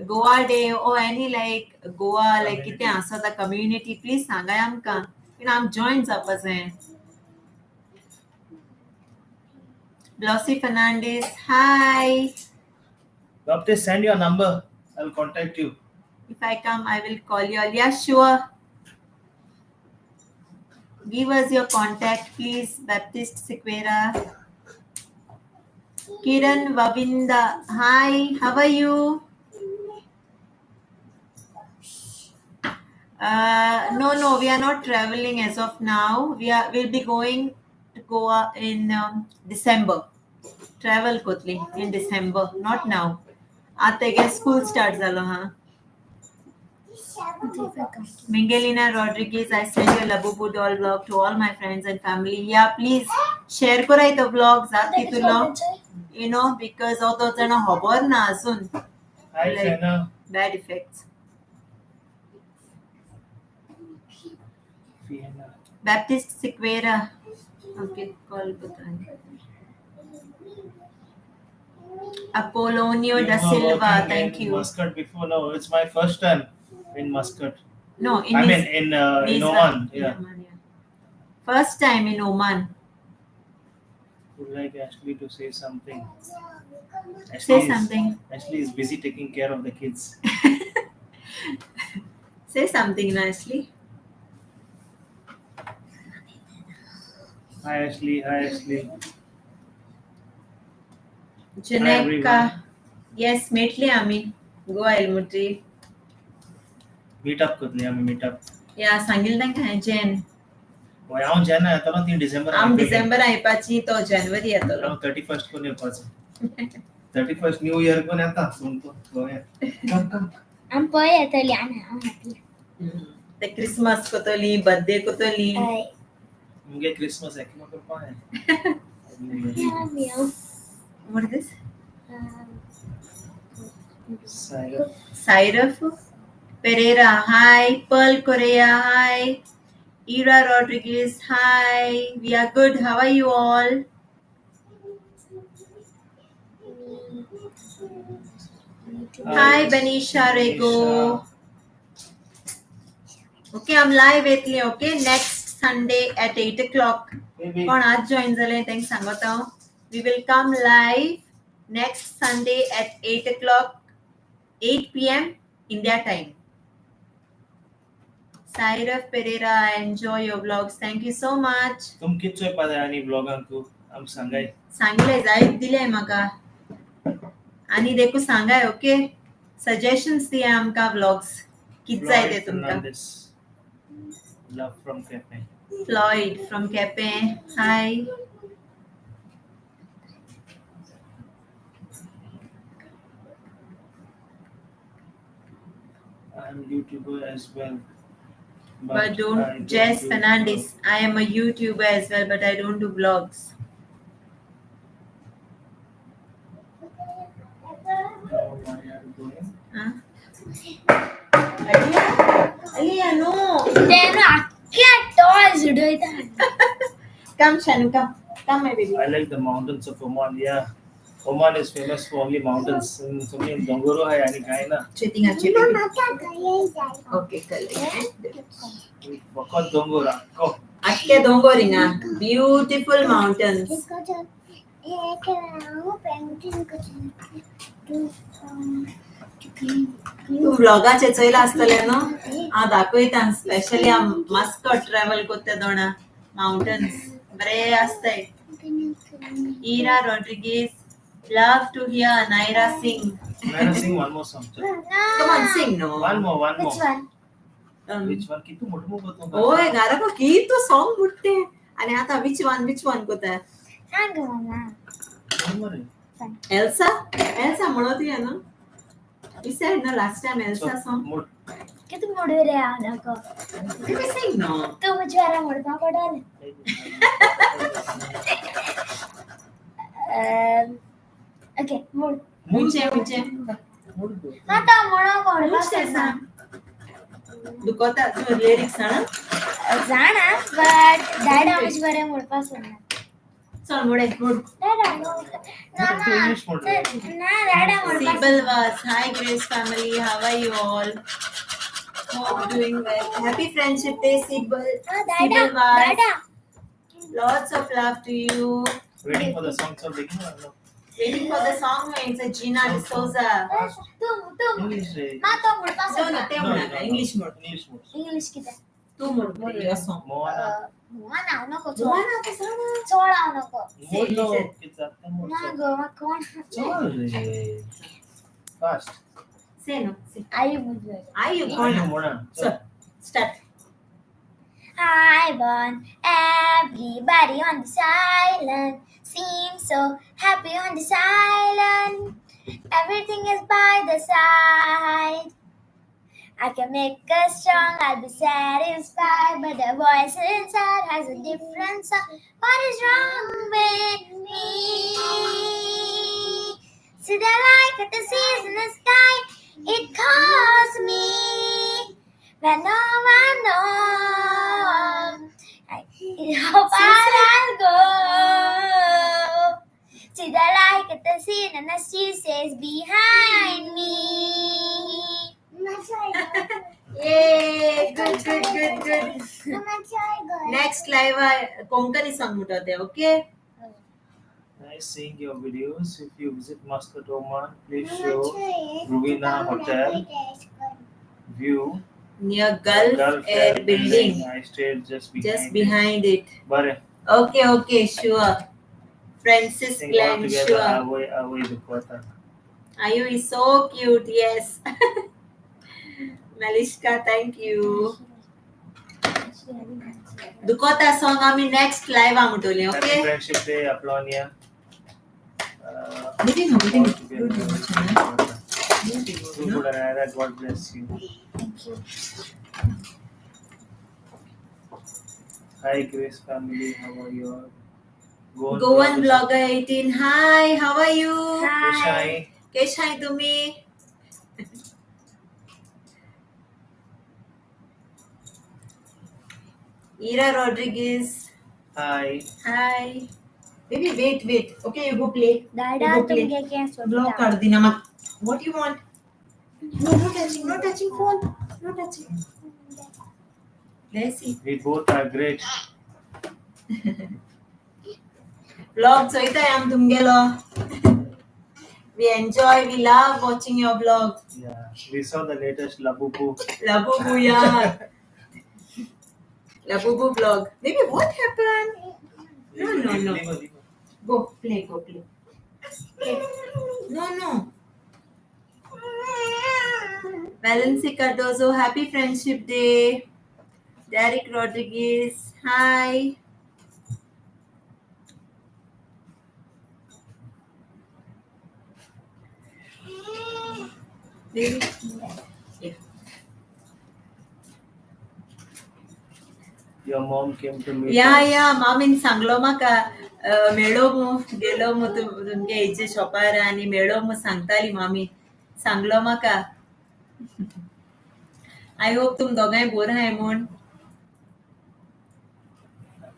Goa day or any like Goa like किती असं the community. Please सांगा आमका. You know, I'm joins up as a Blossy Fernandez, hi. Baptist, send your number. I'll contact you. If I come, I will call you all. Yeah, sure. Give us your contact, please. Baptist Siqueira. Kiran Vavinda, hi. How are you? No, we are not traveling as of now. We'll be going to Goa in December. Travel kotli in December, not now. आता के school start झालं हा. Mingelina Rodriguez, I send your Labubu doll vlog to all my friends and family. Yeah, please share करा इथं vlog जाती तुला. because हो जण खबर ना अजून Hi, Like- Fena. bad effects. Fiona. Baptist Siqueira. Okay, call Bhutan. Apollonio You da were Silva, working thank in you. Muscat before. No, it's my first time in Muscat. No, in I Nis- mean, in Nizwa. Oman. In Yeah. Oman, yeah. First time in Oman. Would like Ashley to say something. Say something. Ashley is busy taking care of the kids. Say something nicely. Hi, Ashley. Hi, Ashley. Janeka. everyone. Yes, meetli आम्ही. Go Elmutri. Meet up करतली आम्ही meet up. Yeah, सांगिल तांकां जेन. हांव जेन्ना येतलो ती December आम December आयपाची तो जानेवारी येतलो. 31st कोण येवपाचो 31st न्यू इयर कोण येता सोमतो गोंयांत. I'm boy at I'm happy. ते क्रिसमस कोतली बर्थडे कोतली मुगे क्रिसमस एकलो करपा है. Yeah. What is this? Sairaf. Sairaf Pereira, hi. Pearl Correa, hi. Ira Rodriguez, hi. We are good. How are you all? Hi, Benisha Rego. Okay, I'm live with you. Okay, next Sunday at 8 o'clock. Baby. कोण आज join झाले त्यांक सांगत हांव. We will come live next Sunday at 8 o'clock, 8 p.m. India time. Sairaf Pereira, I enjoy your vlogs. Thank you so much. तुम कित चोयपा जाय आनी ब्लॉगांक आम सांगाय. सांगले जायत दिले म्हाका आणि देखू सांगाय ओके सजेशन्स दिया आमकां व्लॉग्स कित जाय ते तुमकां. Love from Cafe. Floyd from Quepem hi. I'm YouTuber as well. But I don't Jess do Fernandez. I am a YouTuber as well, but I don't do vlogs. vlog. Why are you doing? Huh? Aliyah, no. Then I can't toys do it. Come, Shanu, come. Come, my baby. I like the mountains of Oman. Yeah, Oman is famous for only mountains. So many dongoro hai ani kai na. Cheating at you. Okay, correct. Bakot dongora. Go. Akke Dongoringa. Beautiful mountains. तू व्लॉगाचे चोयला आसतले न्हू हांव दाखयता specially हांव Muscat travel कोत्ते दोना mountains बरे आसताय. Ira Rodriguez, love to hear Naira sing. Naira, sing one more song. Come on, sing no. One more. Which one? Which one? कितू मोठं मोठं होतं. ओय गारको की तू सॉन्ग बुट्टे आणि आता which one कोता Hang on. बरोबर आहे. Elsa म्हणत आहे ना. We said no last time Elsa song. किती मोडे रे आनको Did we sing no? तू मुझे मोडता पडाल. Okay, mode. मुझे आता मोडा मुझे सांग. दुखता तू लिरिक्स ना. जाणा बट डॅडा मुझे बरे मोडपा सोडना. चल मोडे मोड. डॅडा English mode. ना डॅडा मोडपा. Sibyl was. Hi Grace family, how are you all? Hope doing well. Happy Friendship Day, Sibyl. डॅडा डॅडा. Lots of love to you. Waiting for the song. So beginning. Waiting for the song. It's a Gina D'Souza. तू English. मा तो मोडपा No, no, सोडना. ते म्हणा English mode. English mode. English किती? तू mode mode your song. Moana. Mona नको Moana ते सांग. चोळा नको. Mono. किती जातं मोड. ना गो कोण? चल रे. Fast. Say no. Say. आई मुझे. Are you Moana. gonna? Moana. So, start. I want everybody on this island. Seems so happy on this island. Everything is by the side. I can make us strong, I'll be satisfied. But the voice inside has a different sound. What is wrong with me? See the light that the seas in the sky. It calls me when no one knows. How far I'll go. See the light at the sea and the sea says behind me. Yay! Good. Next live Konkani song mutade, okay? Nice seeing your videos. If you visit Muscat, Oman, please show Ruina Hotel view. Near Gulf Air Building. I stayed just behind it. Bare. Okay, sure. Francis Sing all Glenn, together. sure. Away the quarter. Ayu is so cute, yes. Malishka, thank you. Dukota song आम्ही next live आमुटोले, Happy okay? Friendship Day, Apolonia. Meeting. All together. Good, Anara. God bless you. Hi, Grace family. How are you all? Goan Vlogger 18. Hi, how are you? Hi. Keshai तुम्ही? Ira Rodriguez. Hi. Baby, wait. Okay, you go play. दादा You go तुम play. क्या क्या सोचते Block हो? कर देना मत. What do you want? No touching phone. No touching. Let's see. We both are great. Vlog सोईता है हम तुम गेलो. We enjoy. We love watching your vlog. Yeah. We saw the latest Labubu. Labubu, yeah. Labubu vlog. Baby, what happened? No. Leave her. Go play. No. Valency Cardozo, happy Friendship Day. Derek Rodriguez, hi. Baby. Yeah. Your mom came to meet us. या मामीन सांगलो म्हाका मेळो मु गेलो मु तुमगे हेजे शॉपार आनी मेळो मु सांगताली मामी सांगलो म्हाका आय होप तुम दोगांय बोर आहाय म्हूण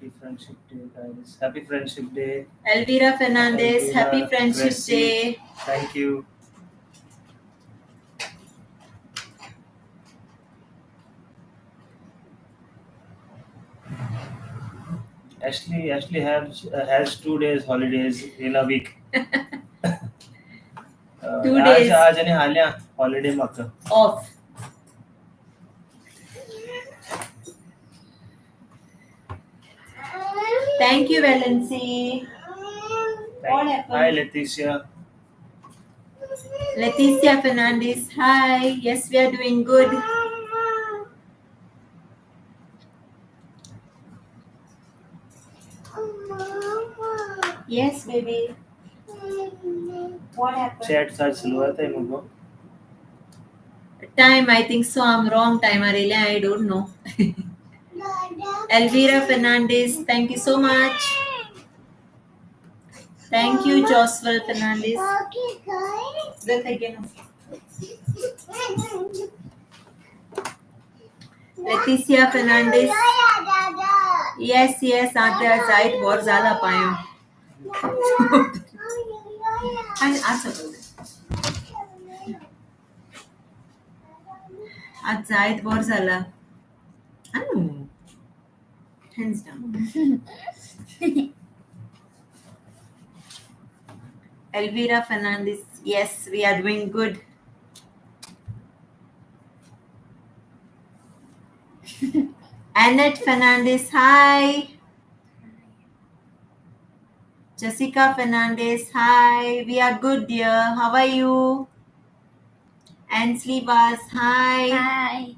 Happy Friendship Day, guys. Happy Friendship Day. Elvira Fernandez, Elvira, happy Friendship Gracie. Day. Thank you. Ashley has 2 days holidays in a week. 2 days आज आणि हाल्या holiday म्हाका. off. Thank you, Valency. What happened? Hi, Leticia. Leticia Fernandez, hi. Yes, we are doing good. Yes, baby. What happened? Chat आज सुरुवात आहे मग. Time, I think so. I'm wrong time. I don't know. Elvira Fernandez, thank you so much. Thank you, Joswell Fernandez. Look again. Leticia Fernandez. Yes, आता जायत बहुत ज़्यादा पायो. आज जायत बहुत ज़्यादा. Hands down. Elvira Fernandez, yes, we are doing good. Annette Fernandez, hi. Jessica Fernandez, hi. We are good, dear. How are you? Ansley Vaz, hi. Hi.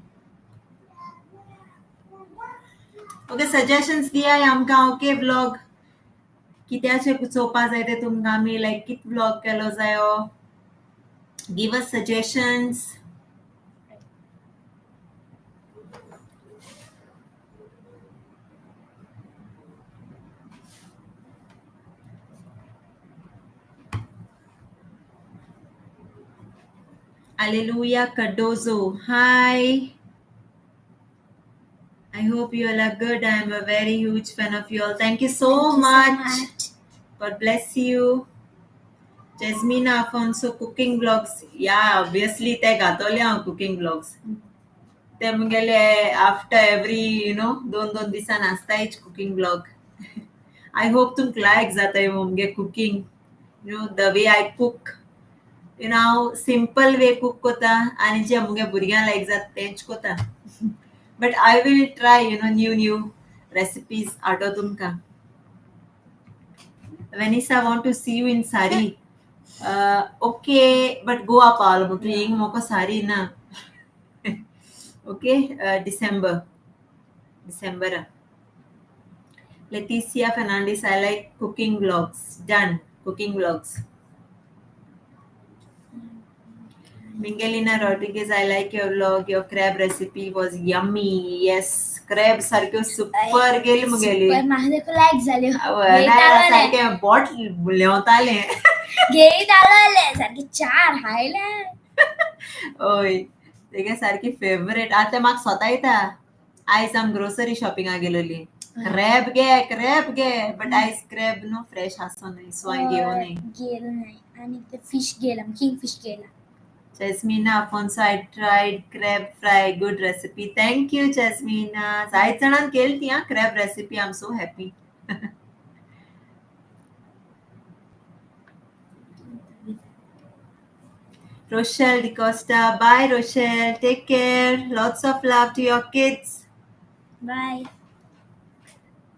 Okay, suggestions दिया है आमकां ओके vlog कित्याचे चोवपा जाय ते तुमकां आमी लायक कित vlog केलो जायो. Give us suggestions. Alleluia Cardozo. Hi. I hope you all are good. I am a very huge fan of you all. Thank you so Thank you much. so much. God bless you. Jasmina Afonso cooking vlogs. Yeah, obviously ते घातोले हांव cooking vlogs. ते मुगेले after every 2 दिसान आसतायच cooking vlog. I hope तुमक like जाताय मुगे cooking. The way I cook. Simple way cook कोता आणि जे मुगे भुरग्यां like जात तेंच कोता. But I will try, new recipes out of tumka. Vanessa, want to see you in sari. Okay, but go up all mutu moko sari na. Okay, December. Leticia Fernandez, I like cooking vlogs. Done. Cooking vlogs. Mingelina Rodriguez, I like your vlog. Your crab recipe was yummy. Yes, crab सारखे super गेले मुगेली. पण माझे पण like झाले सारखे bot लेवताले. घेत आले सारखे 4 हायले. ओय तेगे सारखी फेवरेट आता म्हाका स्वता येता. आयज आम ग्रोसरी शॉपिंगा गेलोली. क्रॅब घे बट आयज क्रॅब नो फ्रेश आसो नाही सो हांवें घेवं गेलो नाही आणि ते फिश गेला किंग फिश गेला. Jasmina Afonso, I tried crab fry. Good recipe. Thank you, Jasmina. Zaid janan kelti crab recipe. I'm so happy. Rochelle DeCosta. Bye, Rochelle. Take care. Lots of love to your kids. Bye.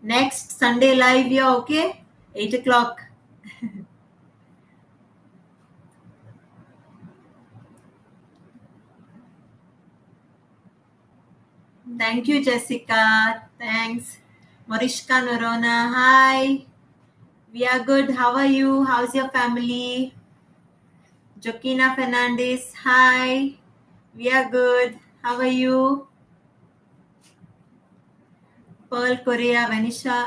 Next Sunday live, yeah, okay? 8 o'clock. Thank you, Jessica. Thanks. Morishka Norona. Hi. We are good. How are you? How's your family? Joaquina Fernandez. Hi. We are good. How are you? Pearl Korea. Vanisha,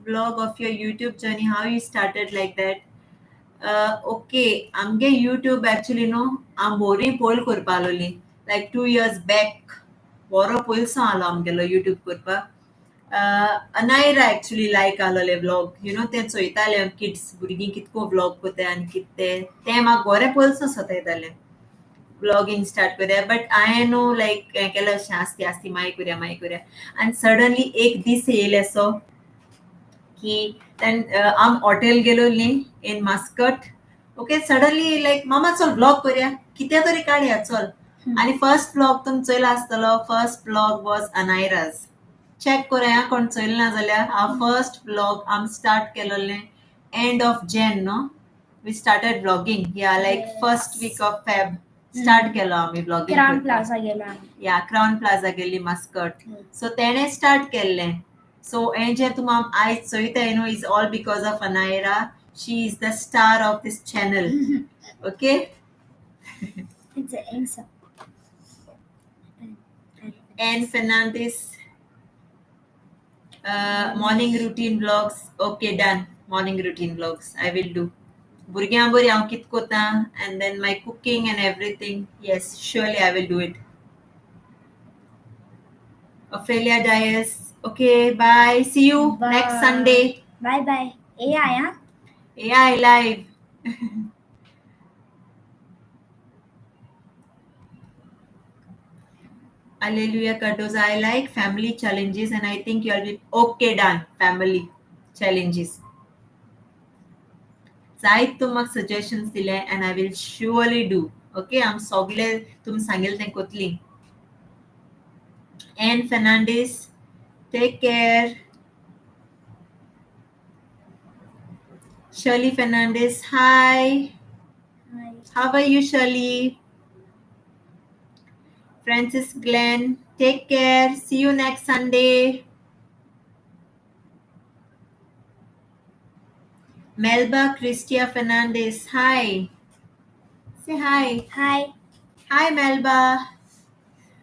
vlog of your YouTube journey. How you started like that? Okay. Amge YouTube actually I'm boring poll korpaloli. Like 2 years back. Boro poll sa alo amgelo YouTube korpa. Anaira actually like alole vlog. Te soitale kids burgi kitko vlog kote and kitte. Te ma gore poll sa sotaitale. Vlogging start करूया but I know like केलं आस्ती माय करूया and suddenly एक दीस येयले असो की आम हॉटेल गेलोली in Muscat. Okay, suddenly like मामा चल vlog करूया कितें तरी काडया चल आणि first vlog तुम चोयला आसतलो. First vlog was Anaira's. Check करूया कोण चोयला ना जाल्यार our first vlog आम start केलोले end of Jan, no? We started vlogging. Yeah, like first week of Feb. Start केलो आम्ही vlogging. Crown Plaza गेलो आम्ही. Yeah, Crown Plaza गेली Muscat. So तेणे start केल्लें. So हे जे तुम आयज Choyta is all because of Anaira. She is the star of this channel. Okay? It's an answer. Anne Fernandez. Morning routine vlogs. Okay, done. Morning routine vlogs. I will do. Burgyam buri haंव कित कोता and then my cooking and everything. Yes, surely I will do it. Ophelia Dias. Okay, bye. See you next Sunday. Bye bye. AI, huh? AI live. Alleluia Cardoza. I like family challenges and I think you'll be okay. Done. Family challenges. जायत तुमक suggestions दिले and I will surely do. Okay, I'm सगळे तुम सांगेल ते कोतली. Anne Fernandez, take care. Shirley Fernandez, hi. Hi. How are you, Shirley? Francis Glenn, take care. See you next Sunday. Melba Christia Fernandez, hi. Say hi. Hi. Hi, Melba.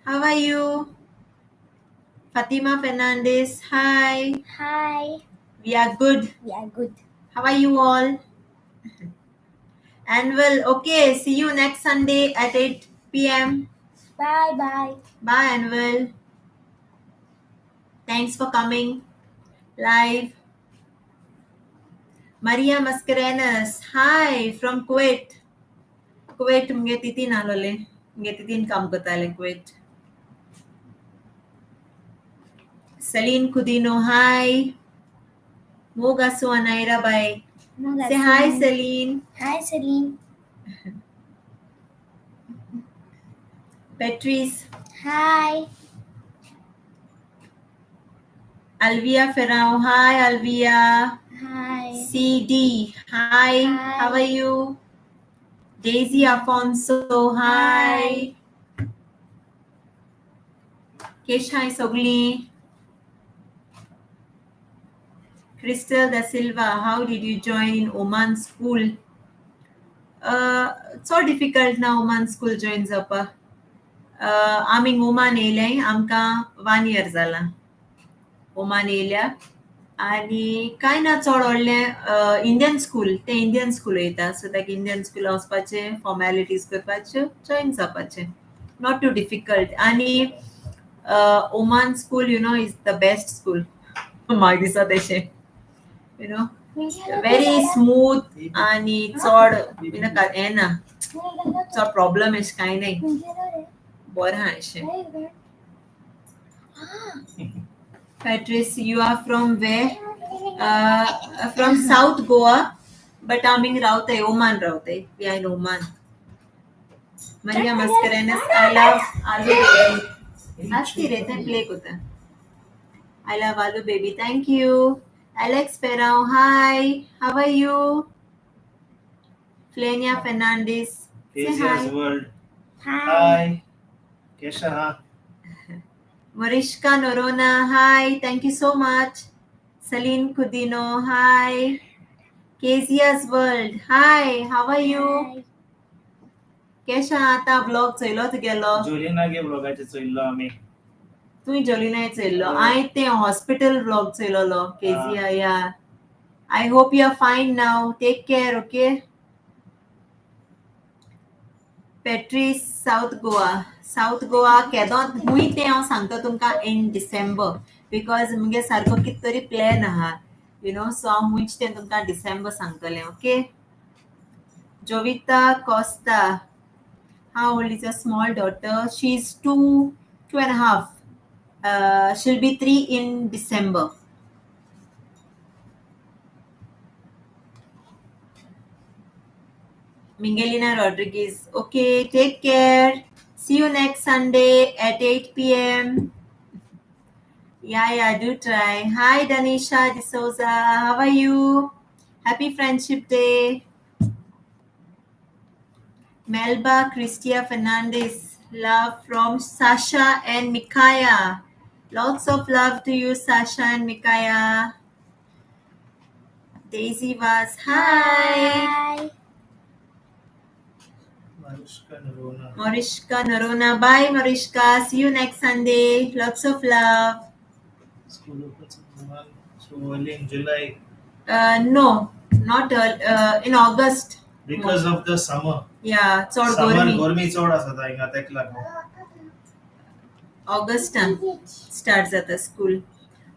How are you? Fatima Fernandez, hi. Hi. We are good. We are good. How are you all? Anvil, okay, see you next Sunday at 8 p.m. Bye bye. Bye, Anvil. Thanks for coming live. Maria Mascarenas, hi from Kuwait. Kuwait, मुगे तितीन आलोले. मुगे तितीन काम करताले Kuwait. Celine Kudino, hi. Mogasu Anaira, bye. Say hi, Celine. Hi, Celine. Patrice. Hi. Alvia Ferrao, hi, Alvia. Hi. CD, hi. Hi. How are you? Daisy Afonso, hi. Keshai Sogli. Crystal Da Silva, how did you join in Oman school? So difficult now Oman school joins up. आमी Oman येयलें आमकां 1 year जाला Oman येयल्या आनी कांय ना चड व्हडलें इंडियन स्कूल तें इंडियन स्कूल वयता सो ताका इंडियन स्कूल वचपाचें फॉर्मेलिटीज करपाच्यो जॉयन जावपाचें नॉट टू डिफिकल्ट आनी Oman school you know is the best school म्हाका दिसता तशें यू नो वेरी स्मूथ आनी चड हें ना चड प्रॉब्लम अशें कांय नाय बरें आहा अशें Patrice, you are from where? From South Goa, but आमी रावताय Oman रावताय. We are in Oman. Maria Mascarenas, I love Alu Baby. Aski रे ते play कोता. I love Alu Baby. Thank you. Alex Ferrao, hi. How are you? Flenia Fernandez. Say Kezia's hi. World. Hi. Hi. Kesha, huh? Marishka Norona, hi. Thank you so much. Celine Kudino, hi. Kezia's World, hi. How are you? Hi. केशा आता blog चयलो तुगेलो जोलिनागे ब्लॉगाचे चोयल्लो आमी. तुवें जोलिनाय चयल्लो हांवें तें hospital blog चयलोलो Kezia या I hope you are fine now take care okay Patrice south Goa केदोंत खूंय तें हांव सांगता तुमकां इन डिसेंबर बिकॉज मुगे सारको कित तरी प्लॅन आहा यू नो सो हांव खूंयच तें तुमकां डिसेंबर सांगतलें okay Jovita Costa How old is your small daughter? She's 2.5. She'll be 3 in December. Mingelina Rodriguez. Okay, take care. See you next Sunday at 8 p.m. Yeah, do try. Hi, Danisha D'Souza. How are you? Happy Friendship Day. Melba Cristia Fernandez. Love from Sasha and Mikaya. Lots of love to you, Sasha and Mikaya. Daisy was hi. Marishka Narona. Bye, Marishka. See you next Sunday. Lots of love. School opens so early in July. No, not in August. Because of the summer. Yeah, चड Summer गर्मी. गर्मी चड आसा हिंगा तेक लागून. Augustan starts at the school.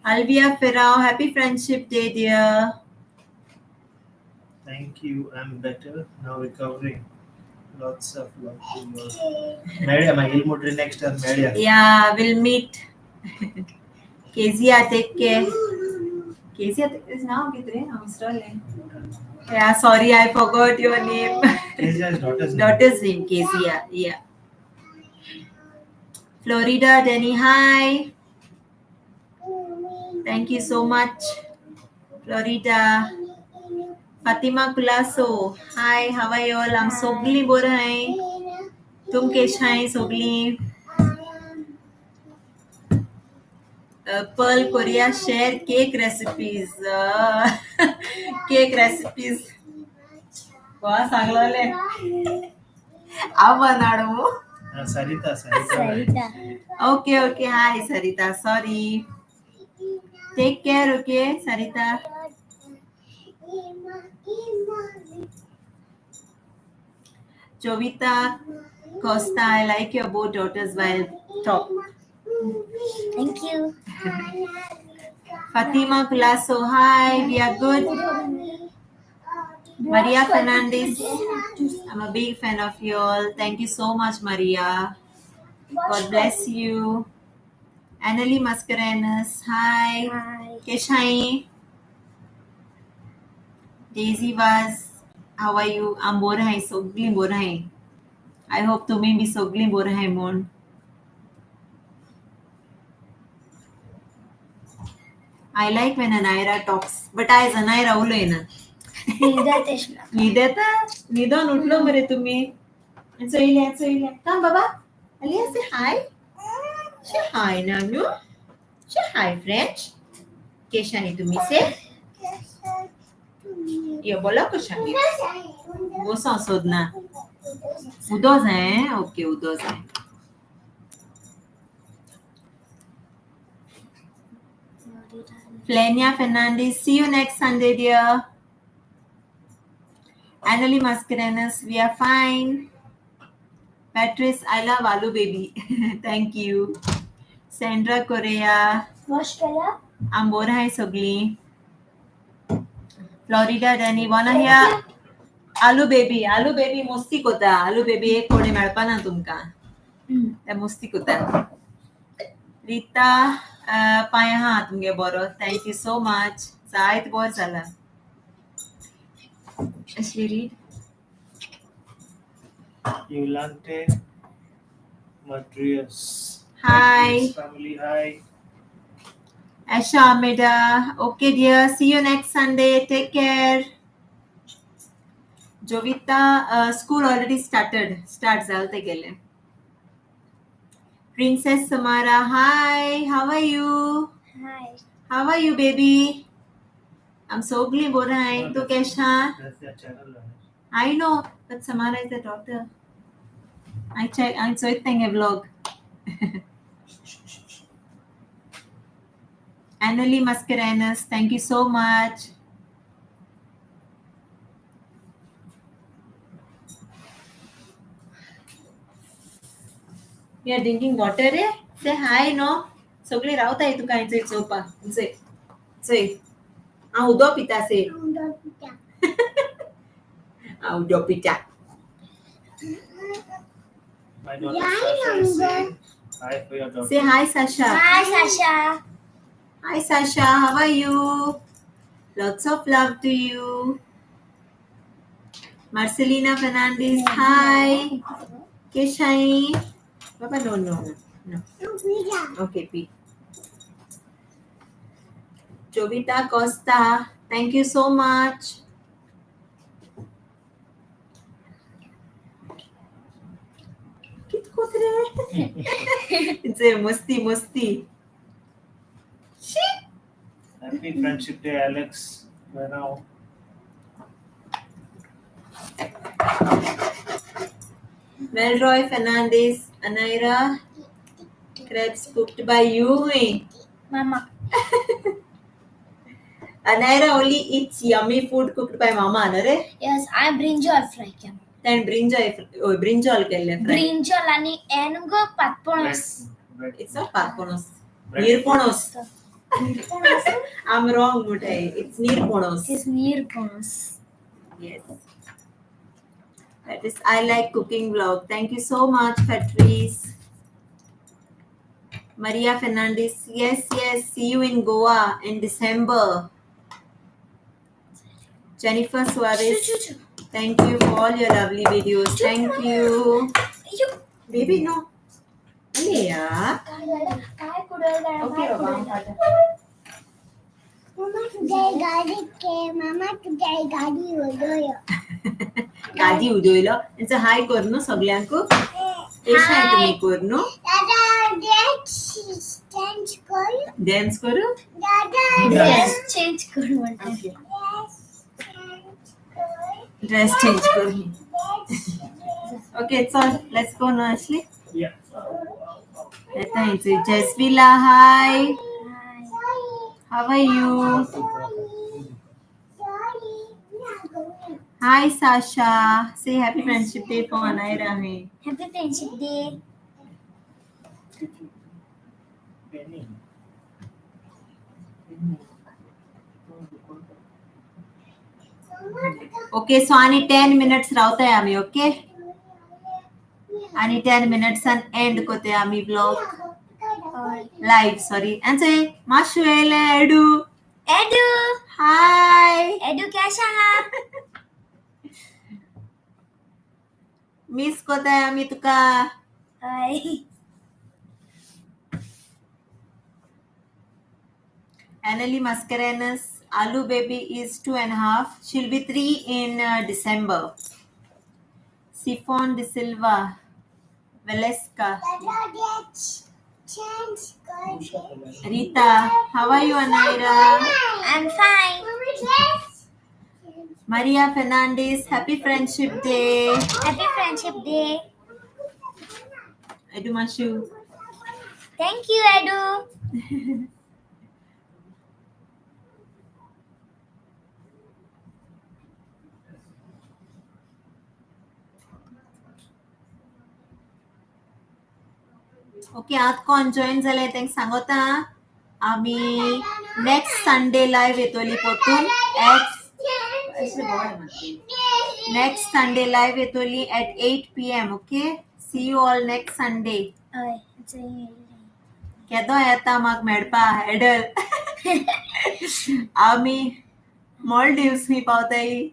Alvia Ferrao, happy Friendship Day, dear. Thank you. I'm better now, recovering. Lots of love to you. Maria, my Ilmudri next time, Maria. Yeah, we'll meet. Kezia, take care. Kezia is now Australian. Yeah, sorry, I forgot your name. Kezia's daughter's name. Daughter's name, Kezia. Yeah. Florida, Denny, hi. Thank you so much. Florida. Fatima Kulaso. Hi, how are you all? I'm Sogli Borai. Tum Keshai Sogli. Pearl Korea share cake recipes. Cake recipes. Wow, सांगलोले. Avanaadu. Sarita. Okay. Hi, Sarita. Sorry. Take care, okay, Sarita. Jovita Costa, I like your both daughters while talk. Thank you. Fatima Culasso, hi, we are good. Maria Fernandez, I'm a big fan of you all. Thank you so much, Maria. God bless you. Annalie Mascarenas, hi. Hi. Keshai. Daisy was, how are you? I'm bore hai, sogli bore hai. I hope तुम्ही भी सगळी बरं आहे म्हणून. I like when Anaira talks, but आज Anaira उलोय ना. निदान उठलो मरे तुम्ही. चोईल्या. Come बाबा. Alia, say hi. Say hi, Nanu. Say hi, French. Keshani तुम्ही say. Yo बोला कशाने? वो सांसोदना. उदोज है? Okay, उदोज है. Flenia Fernandez, see you next Sunday, dear. Annalie Mascarenas, we are fine. Patrice, I love Alu baby. Thank you. Sandra Correa, I'm bore hai sogli. Florida Danny, wanna hear Alu baby musti kota. Alu baby ek kode melpana tumka. त्या मुस्ती कुता. Rita, पाया हात तुमगे बरो. Thank you so much. जायत bore झाला. Ashley read. Yolante Madrias. Hi. Family, hi. Asha Ameda. Okay, dear. See you next Sunday. Take care. Jovita, school already started. Start zalte gele. Princess Samara. Hi. How are you? Hi. How are you, baby? I'm so glad bora hai. Tu kaisa? That's their channel. I know, but Samara is the daughter. I saw it in a vlog. Annalie Mascarenas, thank you so much. We are drinking water, eh? Say hi, no? Sogli rauta hai tu kain say sopa. Say. Udo pita say. Udo pita. My daughter Sasha is saying hi for your daughter. Say hi, Sasha. Hi, Sasha. Hi, Sasha. How are you? Lots of love to you. Marcelina Fernandez. Hi. Keshai. Papa, no. Okay, P. Jovita Costa. Thank you so much. It's a musti. Happy Friendship Day, Alex. By now. Melroy Fernandez. Anaira. Crepes cooked by you. Mama. Anaira only eats yummy food cooked by Mama, nare? Yes, I brinjal fry kya. Then brinjal kelle fry. Brinjal ani enugo patponos. Bread. It's not parponos. Bread. Nirponos. I'm wrong, Mutai. It's nirponos. It's nirponos. Yes. That is, I like cooking vlog. Thank you so much, Patrice. Maria Fernandez. Yes. See you in Goa in December. Jennifer Suarez. Thank you for all your lovely videos. Thank you. Baby, no. Alea. Okay, Baba. गाडी उडयलो त्यांचा हाय कर न्हू सगळ्यांक कशें आहे तुम्ही कर न्हू डान्स करू ड्रेस चेंज कर ओके चल let's go no Ashley Yeah. येता हिचे जसविला hi how are you Hi Sasha. Say happy friendship day for Anaira. Hai. Happy Friendship Day. Penny. Okay, so ani 10 minutes रावताय आम्ही, okay? आणि 10 minutes and end कोते आम्ही vlog live, sorry. And say Mashuele Edu. Edu. Hi. Edu कैसा है? Miss कोते आम्ही तुका. Hi. Annalie Mascarenhas, Alu baby is 2.5. She'll be 3 in December. Sifon de Silva, Valeska, Rita. How are you, Anaira? I'm fine. Maria Fernandez, happy friendship day. Happy Friendship Day. Edu Mashu. Thank you, Edu. Okay, आज कोण join झाले ते सांगता. आम्ही next Sunday live येतोली पोतून at next Sunday live येतोली at 8 p.m. Okay, see you all next Sunday. केदो येता माग मेळपा एडल. आम्ही Maldives मी पावताय.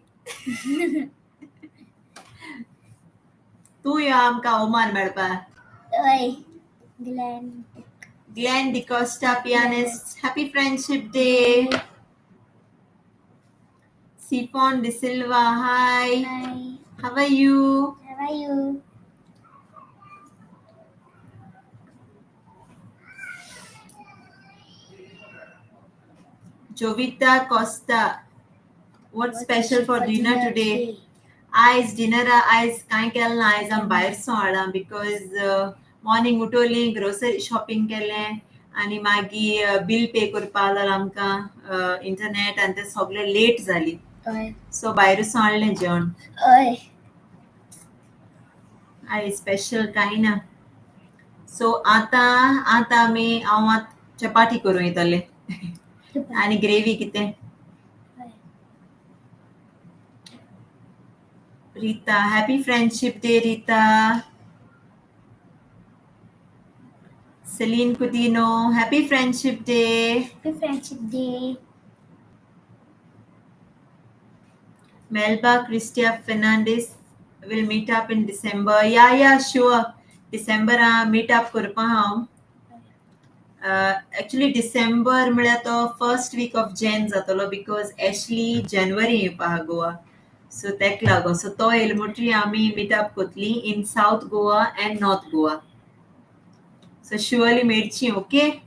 तू या आमका ओमान मेळपा. Glenn DeCosta, pianist. Happy Friendship Day. Sifon De Silva, hi. Hi. How are you? How are you? Jovita Costa. What's special for dinner today? Ice dinner, ice काय केलं आयज आम भायर सोडला because morning उठोली grocery shopping केलें आणि मागीर bill pay करपा जालें आमकां internet आनी ते सगळे late जाली. So भायर सोडलें जेवण. आय स्पेशल काय ना. So आता आमी हांव चपाती करूं येतले आणि ग्रेवी कितें. Rita, happy friendship day, Rita. Celine Coutinho, happy friendship day. Happy Friendship Day. Melba Cristia Fernandez will meet up in December. Yeah, sure. December meet up करपा हांव. Actually December म्हळ्यार तो first week of Jan जातलो because Ashley January येवपा हा Goa. So तेक लागो. So तो येल म्हणटरी आमी meet up कोतली in South Goa and North Goa. So surely मेडची, okay?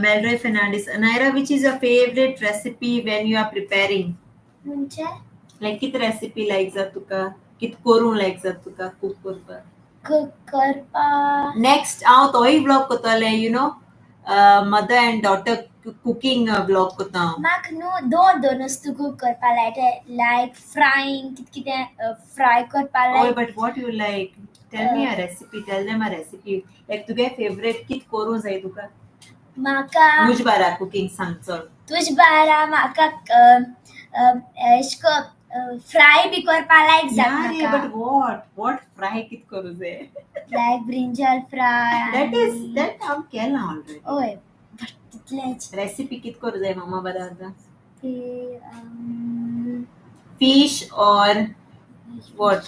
Melroy Fernandez, Anaira, which is your favorite recipe when you are preparing? म्हणजे Like कित recipe like जात तुका? कित करूं like जात तुका cook करपा? cook करपा. Next हांव तोय vlog कोतले, you know, mother and daughter cooking vlog कोता हांव. म्हाक न्हू दोन वस्तू cook करपा like frying कितें fry करपा Oh, like. but what you like? Tell me a recipe. Tell them a recipe. Like तुगे favorite कित करूं जाय तुका? म्हाका तुज बारा cooking सांग चल. तुज बारा म्हाका एशको फ्राय बी करपा like जात Yeah, म्हाका. but what fry कित करूं जाय? Like brinjal fry. That हांव केलां already. ओय but तितलेंच. Recipe कित करूं जाय मम्मा बारा आतां? ते Fish or what?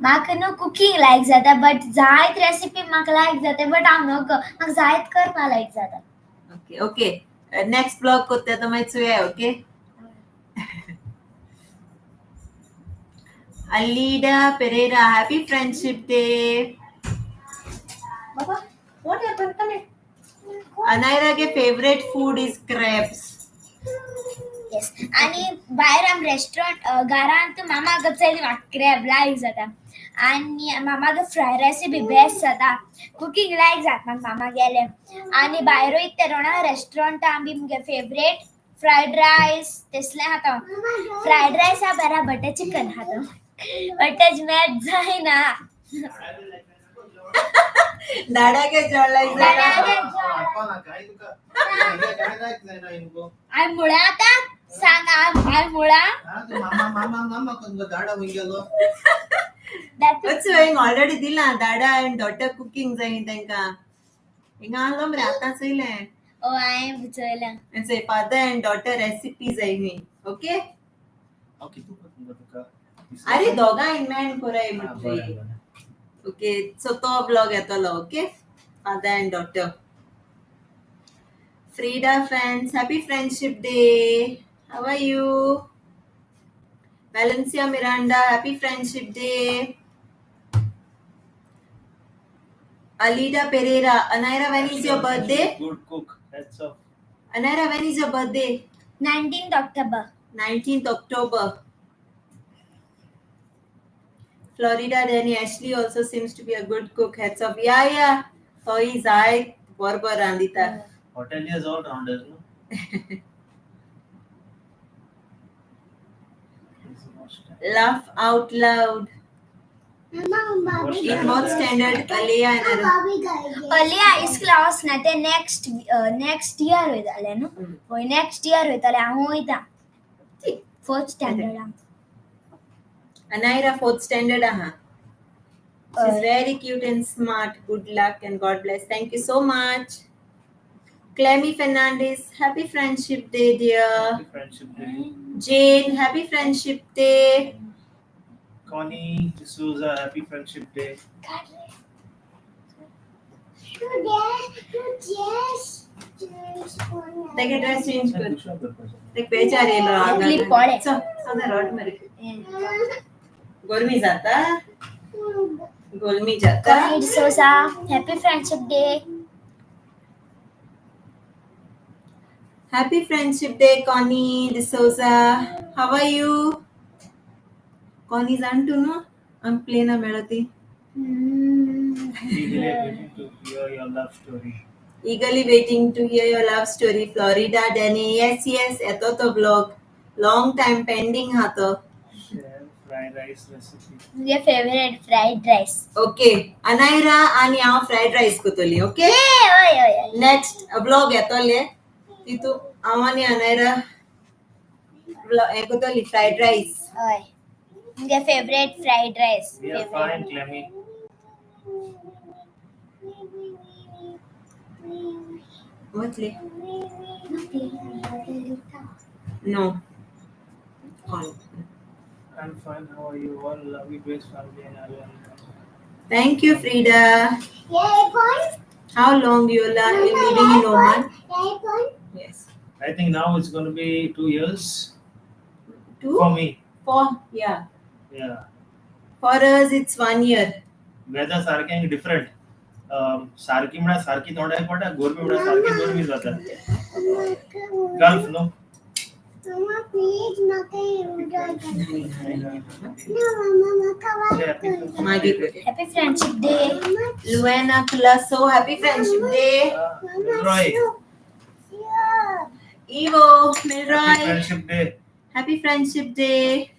म्हाका न्हू कुकिंग लायक जाता बट जायत रेसिपी म्हाका लायक जाता बट हांव नको म्हाका जायत करपा लायक जाता. Okay. Next vlog कोत्ता तो मागीर चोया, okay? Alida Pereira, happy friendship day. Baba, what happened? Come here. Anaira के favorite food is crabs. Yes. आणि भायर आम रेस्टॉरंट घरांत मामागे चली म्हाका क्रॅब लायक जाता आणि मामागे फ्राय रेसिपी बेस्ट जाता. कुकिंग लायक जाता म्हाका मामा गेले आणि भायर इतले रोणा रेस्टॉरंट आमी मुगे फेवरेट फ्राइड राइस तेसले हातो फ्राइड राइस हा बरा बटर चिकन हातो बटर मॅच जायना दाडा के जळलाय आय मुळा आता सांग आय मुळा ऑलरेडी दिला दाडा अँड डॉटर कुकिंग जाईन तांकां हिंगा आलो मरे आतां चयलें ओ आय बुचयला It's a father and daughter recipe जायनी ओके ओके तू तुका अरे दोगांय मेळून कोराय म्हटली ओके सो तो ब्लॉग येतलो okay father and daughter Frida friends, happy friendship day. How are you? Valencia Miranda, happy friendship day. Alida Pereira, Anaira, when is your birthday? Good cook. Heads off. Anaira, when is your birthday? 19th October 19th October. Florida Danny Ashley also seems to be a good cook. Heads off. Yeah. Oh, he's I. Borbar Andita. Hoteliers all rounders, no? Laugh out loud. In what standard? Aliyah and Aliyah is class na te next year होयताले no होय next year होयताले हांव वयता 4th standard Anaira 4th standard. She's very cute and smart. Good luck and God bless. Thank you so much. Clemmy Fernandez, happy friendship day, dear. Happy friendship day. Jane, happy friendship day. Connie D'Souza, happy friendship day. Take a dress change. Good. Good. Take pechar yellow. Clip pode. So the rod mari. Golmi jata. Golmi jata. Connie D'Souza, happy friendship day. Happy friendship day, Connie D'Souza. How are you? Connie's aunt, no? I'm playing a melody. Eagerly waiting to hear your love story. Eagerly waiting to hear your love story, Florida Danny. Yes. Eto to vlog. Long time pending hato. Share fried rice recipe. Your favorite fried rice. Okay. Anaira ani our fried rice kutoli. Okay. Oy. Next vlog eto le. Itu amani Anaira vlog ekutoli fried rice. Oy. Your favorite fried rice. We are fine, Clemmy. What le? No. On. I'm fine. How are you? All love you, Grace family and everyone. Thank you, Frida. How long you are living in Oman? Yes. I think now it's going to be 2 years 2? for me. Yeah. Yeah. For us, it's 1 year. Weather सारखे different. सारखी म्हणा सारखी तोंडाय पडा गोरमी म्हणा सारखी गोरमी जाता. Gulf no. Mama, please, Happy Friendship Day. Luana Culasso, happy Friendship Day. Milroy. Evo, Happy Milroy, Friendship Day. happy Friendship Day.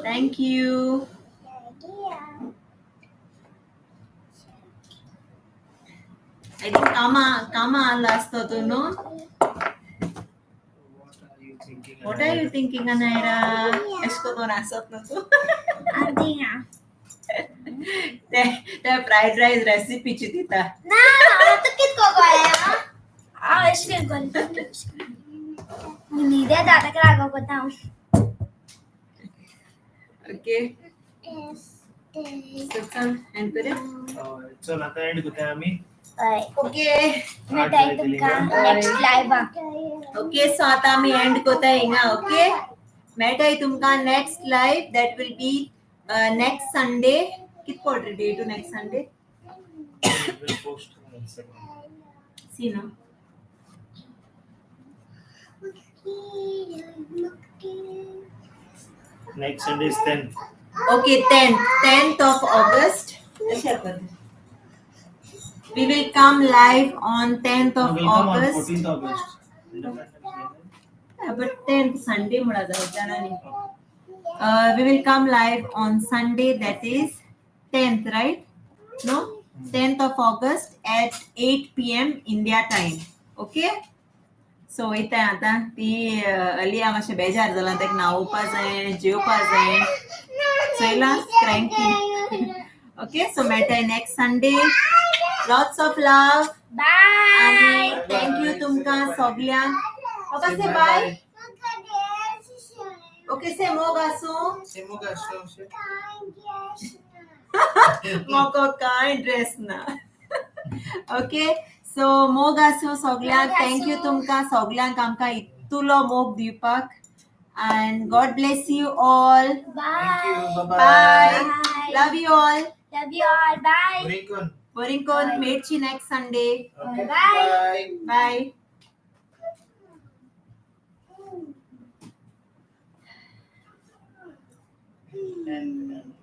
Thank you. I think Kama last to no. What are you thinking? What are you thinking, Anaira? Esko to nasat na to. Adinha. The fried rice recipe chitita. Na, tu kit ko gaya. Ah, iske ko. Hindi data kaya ko tao. Okay. Sukhan and put it. So आता and करते हैं आम्ही. Okay. Natay तुमका next live आ. Okay, so आता आम्ही end कोता हिंगा. Okay. मेटाय तुमका next live that will be next Sunday. कित पडरे day to next Sunday? We'll post on Instagram. See no. Next Sunday is 10th. Okay, 10th of August. अच्छा कर We will come live on 10th of We'll come on August. 14th August. Independence Day. But 10th Sunday मुळा जाऊचा नाही. We will come live on Sunday, that is 10th, right? No? 10th of August at 8 p.m. India time. Okay? So इथे आता ती अलिया मातशें बेजार जालां ताका न्हावपा जाय जेवपा जाय चयला cranky. Okay, so मेळटाय next Sunday. Lots of love. Bye. आणि thank you तुमकां सगळ्यांक. Okay, say bye. Okay, say मोग आसूं. मोको कांय ड्रेस ना. Okay, so मोग आसूं सगळ्यांक. Thank you तुमकां सगळ्यांक आमकां इतुलो मोग दिवपाक. And God bless you all. Bye. Bye. Bye. Love you all. Love you all. Bye. Rincon. Borincon, meetchi next Sunday. Okay. Bye. Bye. And